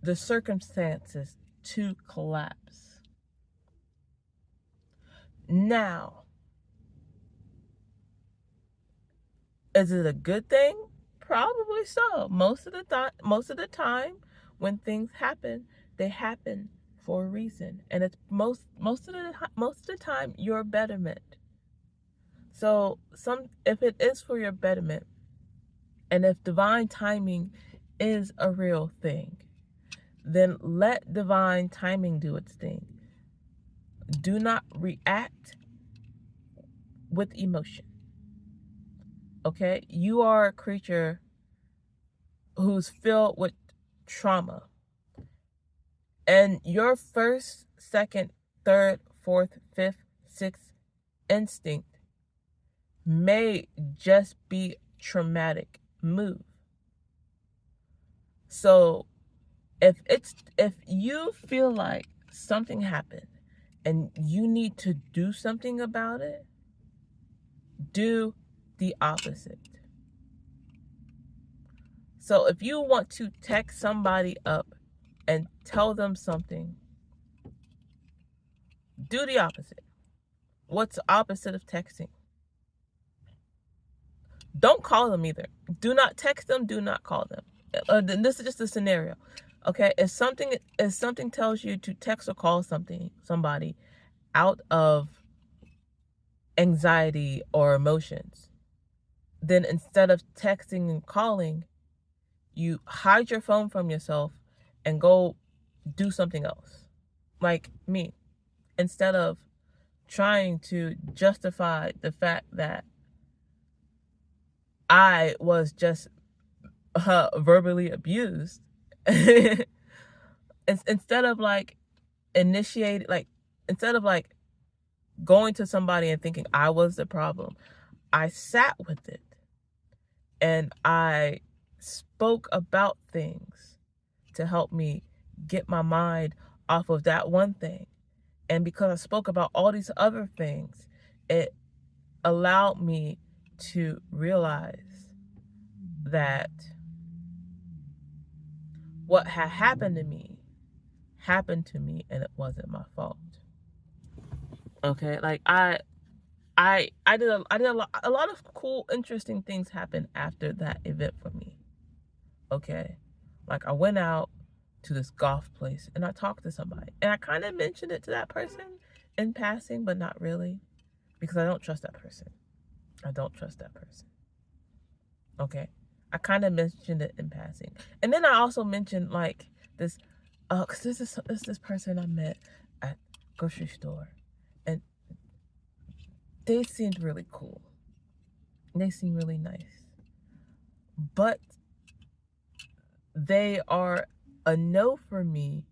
the circumstances to collapse. Now, is it a good thing? Probably so. Most of the time when things happen, they happen for a reason. And it's most of the time your betterment. So if it is for your betterment, and if divine timing is a real thing, then let divine timing do its thing. Do not react with emotion. Okay? You are a creature who's filled with trauma. And your first, second, third, fourth, fifth, sixth instinct may just be traumatic move. So if you feel like something happened and you need to do something about it, do the opposite. So if you want to text somebody up and tell them something, do the opposite. What's the opposite of texting? Don't call them either. Do not text them. Do not call them. This is just a scenario. Okay, if something tells you to text or call somebody out of anxiety or emotions, then instead of texting and calling, you hide your phone from yourself and go do something else. Like me, instead of trying to justify the fact that I was just verbally abused, instead of instead of going to somebody and thinking I was the problem, I sat with it and I spoke about things to help me get my mind off of that one thing. And because I spoke about all these other things, it allowed me to realize that what had happened to me and it wasn't my fault. Okay, like I did a lot of cool, interesting things happened after that event for me. Okay, like I went out to this golf place and I talked to somebody, and I kind of mentioned it to that person in passing, but not really, because I don't trust that person. Okay, I kind of mentioned it in passing, and then I also mentioned like this, cause this person I met at grocery store, and they seemed really cool. They seem really nice. But they are a no for me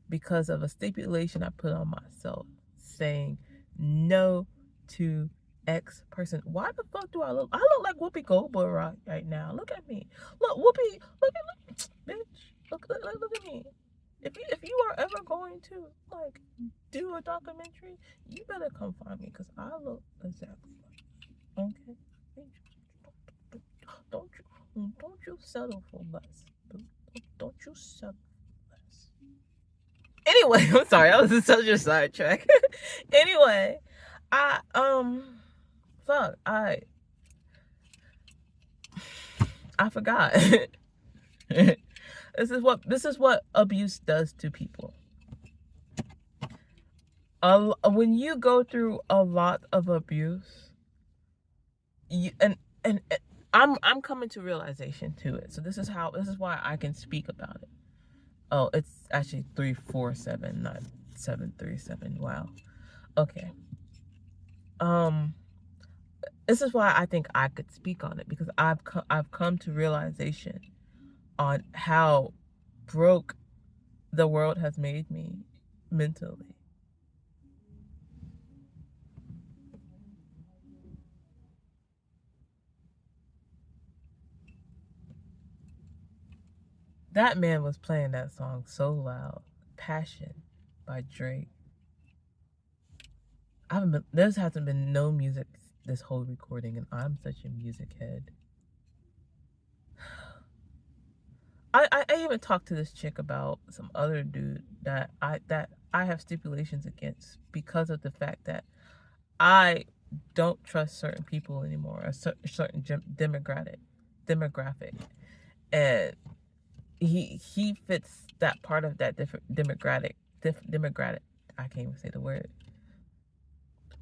because of a stipulation I put on myself saying no to X person. Why the fuck do I look? I look like Whoopi Goldberg right now. Look at me. Look, Whoopi. Look, bitch. Look at me. If you are ever going to like do a documentary, you better come find me because I look exactly like. Okay. Don't you settle for less. Don't you settle for less. Anyway, I'm sorry, I was in such a sidetrack. Anyway, fuck, I forgot. This is what abuse does to people. When you go through a lot of abuse, and I'm coming to realization to it. So this is why I can speak about it. Oh, it's actually 347, not 737. Wow. Okay. This is why I think I could speak on it, because I've come to realization on how broke the world has made me mentally. That man was playing that song so loud. Passion by Drake. There hasn't been no music this whole recording, and I'm such a music head. I even talked to this chick about some other dude that I have stipulations against because of the fact that I don't trust certain people anymore, a certain demographic, and he fits that part of that different demographic. I can't even say the word,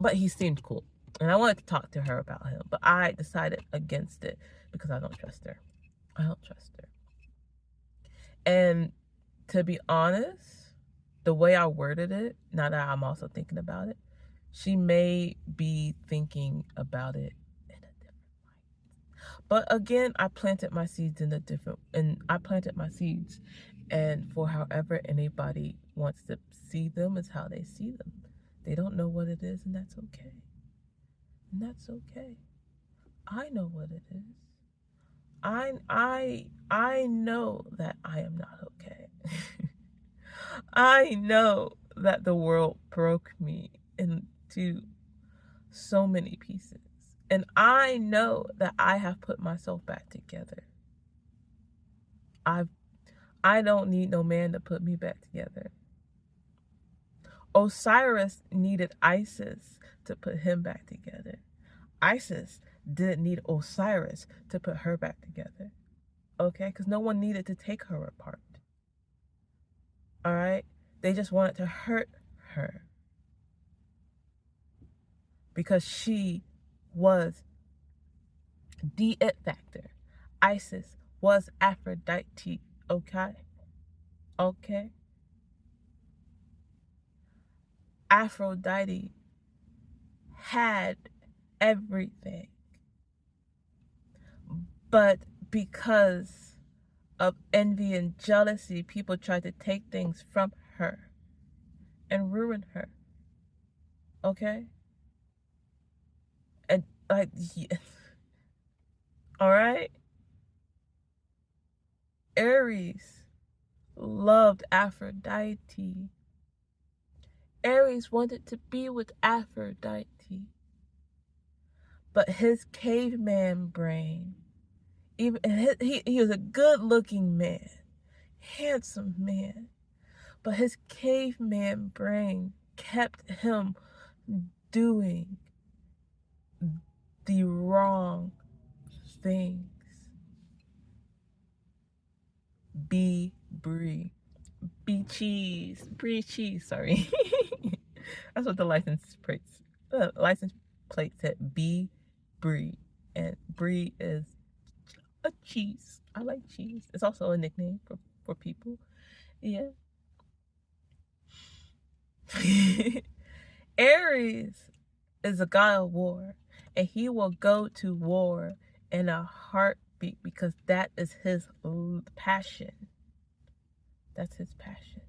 but he seemed cool, and I wanted to talk to her about him, but I decided against it because I don't trust her. I don't trust her. And to be honest, the way I worded it, now that I'm also thinking about it, she may be thinking about it in a different light. But again, I planted my seeds and for however anybody wants to see them is how they see them. They don't know what it is, and that's okay. And that's okay. I know what it is. I know that I am not okay. I know that the world broke me into so many pieces. And I know that I have put myself back together. I don't need no man to put me back together. Osiris needed Isis to put him back together. Isis didn't need Osiris to put her back together. Okay? Because no one needed to take her apart. All right? They just wanted to hurt her. Because she was the it factor. Isis was Aphrodite. Okay? Okay? Aphrodite had everything. But because of envy and jealousy, people tried to take things from her and ruin her. Okay? And like, yeah. All right? Ares loved Aphrodite. Ares wanted to be with Aphrodite. But his caveman brain, he was a good-looking man, handsome man, but his caveman brain kept him doing the wrong things. Be Brie. Be cheese. Brie cheese, sorry. That's what the license plate said. Be Brie. And Brie is a cheese. I like cheese. It's also a nickname for people. Yeah. Ares is a god of war, and he will go to war in a heartbeat because that is his passion. That's his passion.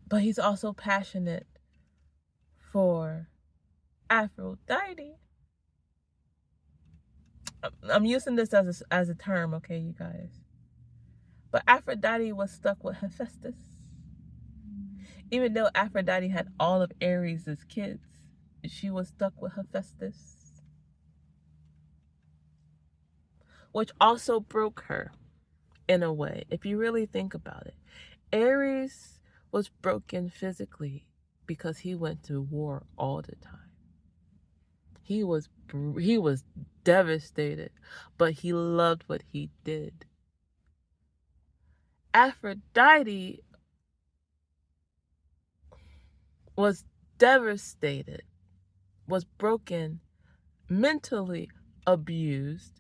But he's also passionate for Aphrodite. I'm using this as a term, okay, you guys. But Aphrodite was stuck with Hephaestus. Even though Aphrodite had all of Ares as kids, she was stuck with Hephaestus, which also broke her in a way, if you really think about it. Ares was broken physically because he went to war all the time. He was devastated, but he loved what he did. Aphrodite was devastated, was broken, mentally abused,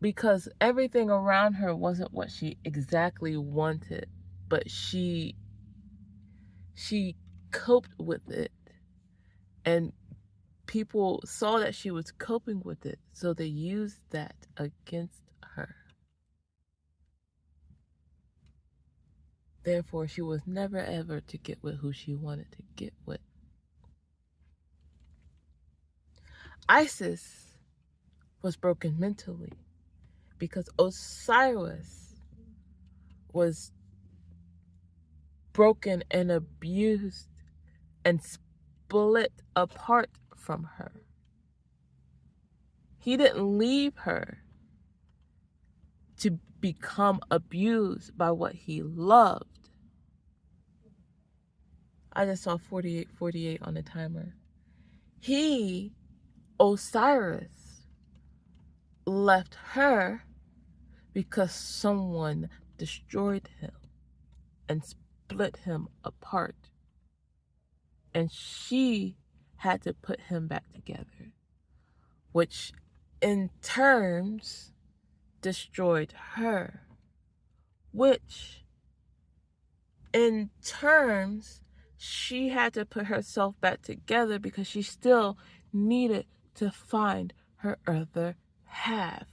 because everything around her wasn't what she exactly wanted, but she coped with it, and people saw that she was coping with it, so they used that against her. Therefore, she was never ever to get with who she wanted to get with. Isis was broken mentally because Osiris was broken and abused and split apart from her. He didn't leave her to become abused by what he loved. I just saw 48:48 on the timer. Osiris, left her because someone destroyed him and split him apart. And she had to put him back together, which in terms destroyed her, which in terms she had to put herself back together because she still needed to find her other half.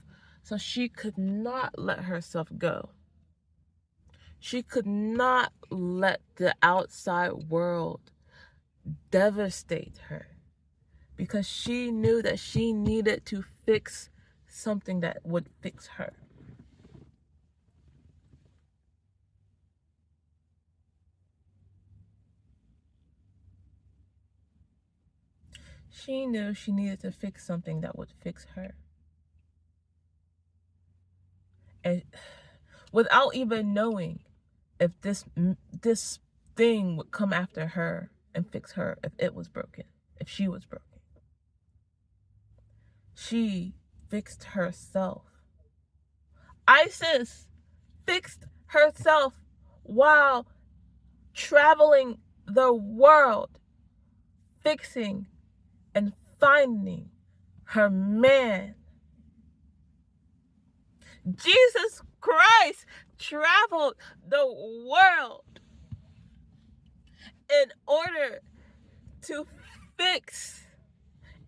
So she could not let herself go. She could not let the outside world devastate her because she knew that she needed to fix something that would fix her. She knew she needed to fix something that would fix her. And without even knowing if this thing would come after her and fix her if it was broken, if she was broken. She fixed herself. Isis fixed herself while traveling the world, fixing and finding her man. Jesus Christ traveled the world in order to fix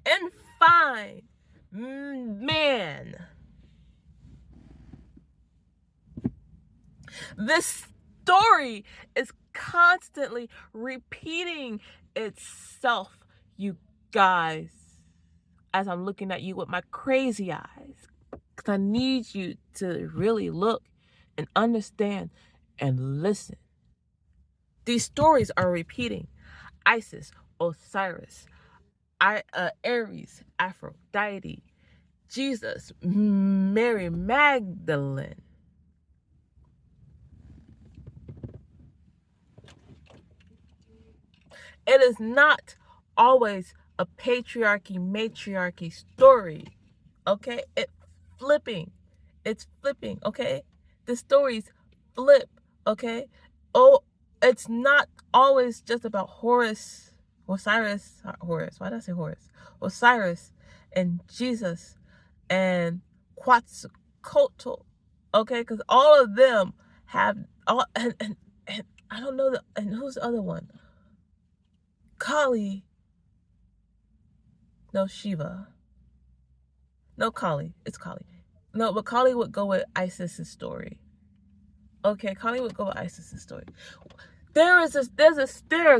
and find man. This story is constantly repeating itself, you guys, as I'm looking at you with my crazy eyes, because I need you to really look and understand and listen. These stories are repeating. Isis, Osiris, Ares, Aphrodite, Jesus, Mary Magdalene. It is not always a matriarchy story, okay? It's flipping, okay? The stories flip, okay? Oh, it's not always just about Osiris, why did I say Horus? Osiris and Jesus and Quetzalcoatl, okay? Because all of them have, and I don't know, and who's the other one? Kali, no, Shiva. No, Kali. It's Kali. No, but Kali would go with Isis's story. Okay, Kali would go with Isis's story. There's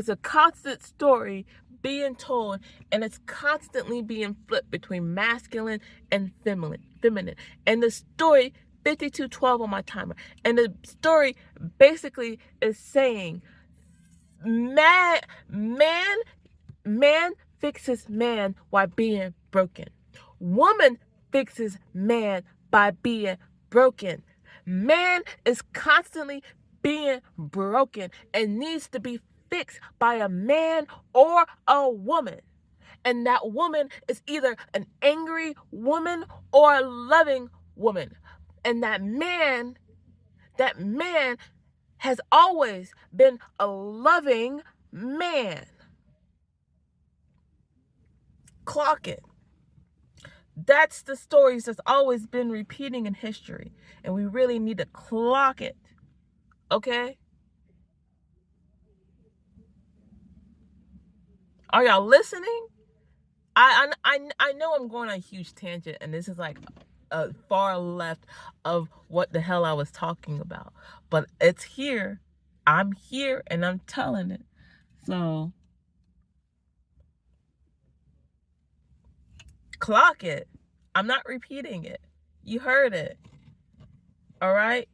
a constant story being told, and it's constantly being flipped between masculine and feminine. And the story 5212 on my timer. And the story basically is saying man fixes man while being broken. Woman fixes man by being broken. Man is constantly being broken and needs to be fixed by a man or a woman. And that woman is either an angry woman or a loving woman. And that man has always been a loving man. Clock it. That's the stories that's always been repeating in history. And we really need to clock it. Okay? Are y'all listening? I know I'm going on a huge tangent, and this is like a far left of what the hell I was talking about. But it's here. I'm here, and I'm telling it. So, clock it. I'm not repeating it. You heard it. All right?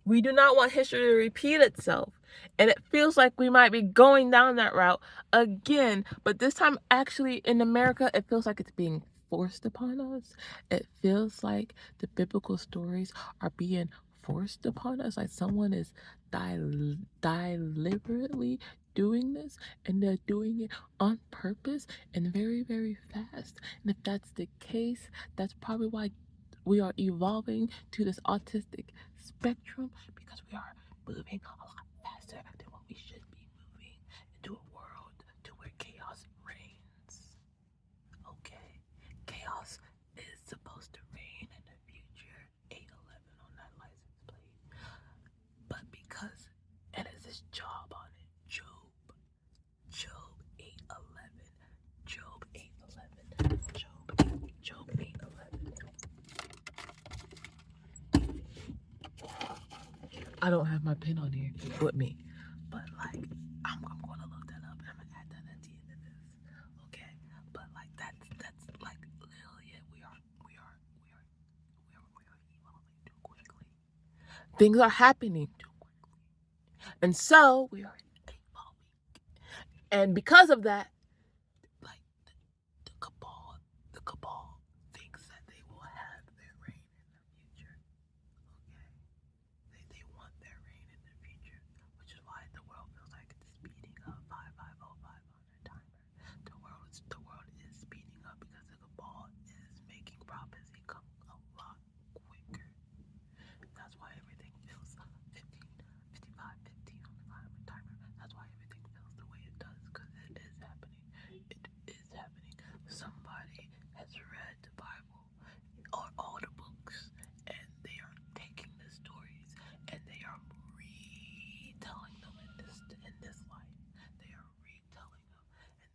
We do not want history to repeat itself. And it feels like we might be going down that route again. But this time, actually, in America, it feels like it's being forced upon us. It feels like the biblical stories are being forced upon us. Like someone is deliberately doing this, and they're doing it on purpose and very, very fast. And if that's the case, that's probably why we are evolving to this autistic spectrum, because we are moving a lot faster than what we should be moving into a world to where chaos reigns. Okay? Chaos is supposed to reign in the future. 811 on that license plate. But because it is his job on it, Job 811. Job 811. Job 811. I don't have my pen on here with me, but like I'm gonna look that up and I'm gonna add that at the end of this. Okay, but like that's like literally it. We are evolving too quickly. Things are happening too quickly, and so we are evolving. And because of that, like the cabal thinks that they will have their reign in the future. Okay, they want their reign in the future, which is why the world feels like it's speeding up. 5505 on their timer. The world is speeding up because the cabal is making prophecy come a lot quicker. That's why everything feels 15 on the timer. That's why everything feels the way it does, because it is happening. It is happening. Somebody has read the Bible or all the books, and they are taking the stories and they are retelling them in this life. They are retelling them, and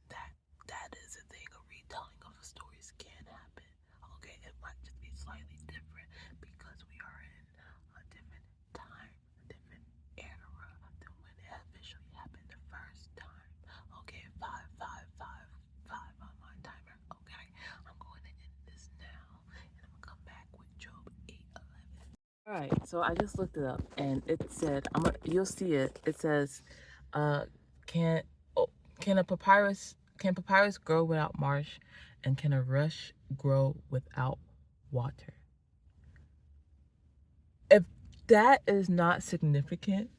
that is a thing. A retelling of the stories can happen. Okay, it might just be slightly different because we are in a different time, a different era than when it officially happened the first time. Okay, 5555 on my timer. Okay, I'm going to end this now, and I'm gonna come back with Job 811. All right, so I just looked it up, and it said, you'll see it. It says, can papyrus grow without marsh, and can a rush grow without water? If that is not significant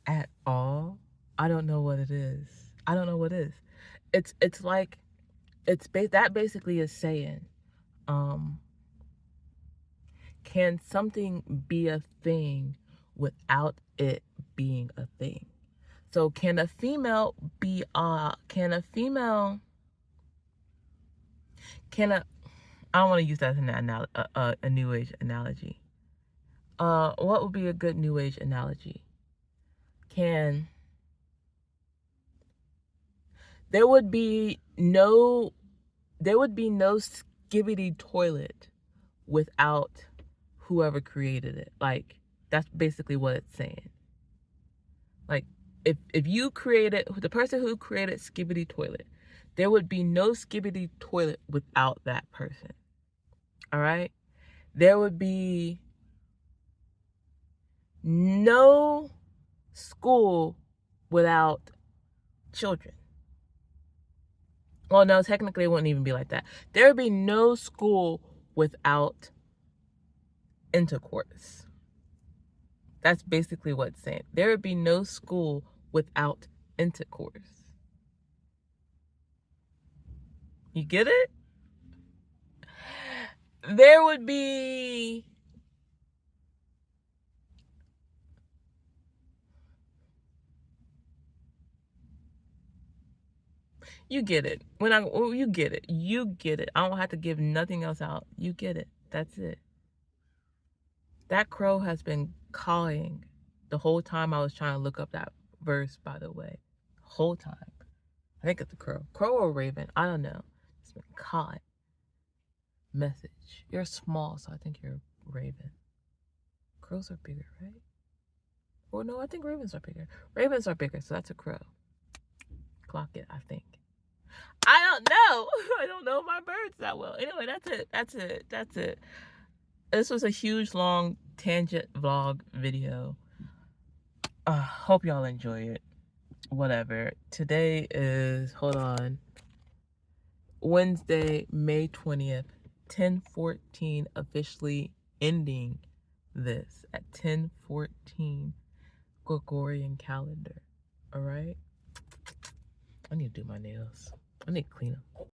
at all, I don't know what it is. I don't know what it is. It's like that basically is saying, can something be a thing without it being a thing? So can a female I don't want to use that as a new age analogy. What would be a good new age analogy? Can there would be no skibbity toilet without whoever created it. Like, that's basically what it's saying. Like, if you created, the person who created Skibidi Toilet, there would be no Skibidi Toilet without that person. All right? There would be no school without children. Well, no, technically it wouldn't even be like that. There would be no school without intercourse. That's basically what it's saying. There would be no school without intercourse. You get it? There would be you get it. You get it. You get it. I don't have to give nothing else out. You get it. That's it. That crow has been cawing the whole time I was trying to look up that verse, by the way. The whole time. I think it's a crow. Crow or raven. I don't know. It's been cawing. Message. You're small, so I think you're a raven. Crows are bigger, right? Or no, I think ravens are bigger. Ravens are bigger, so that's a crow. Clock it, I think. I don't know. I don't know my birds that well. Anyway, that's it. This was a huge, long tangent vlog video. Hope y'all enjoy it. Whatever. Today is, hold on, Wednesday, May 20th, 10:14, officially ending this at 10:14 Gregorian calendar. All right? I need to do my nails. I need to clean them.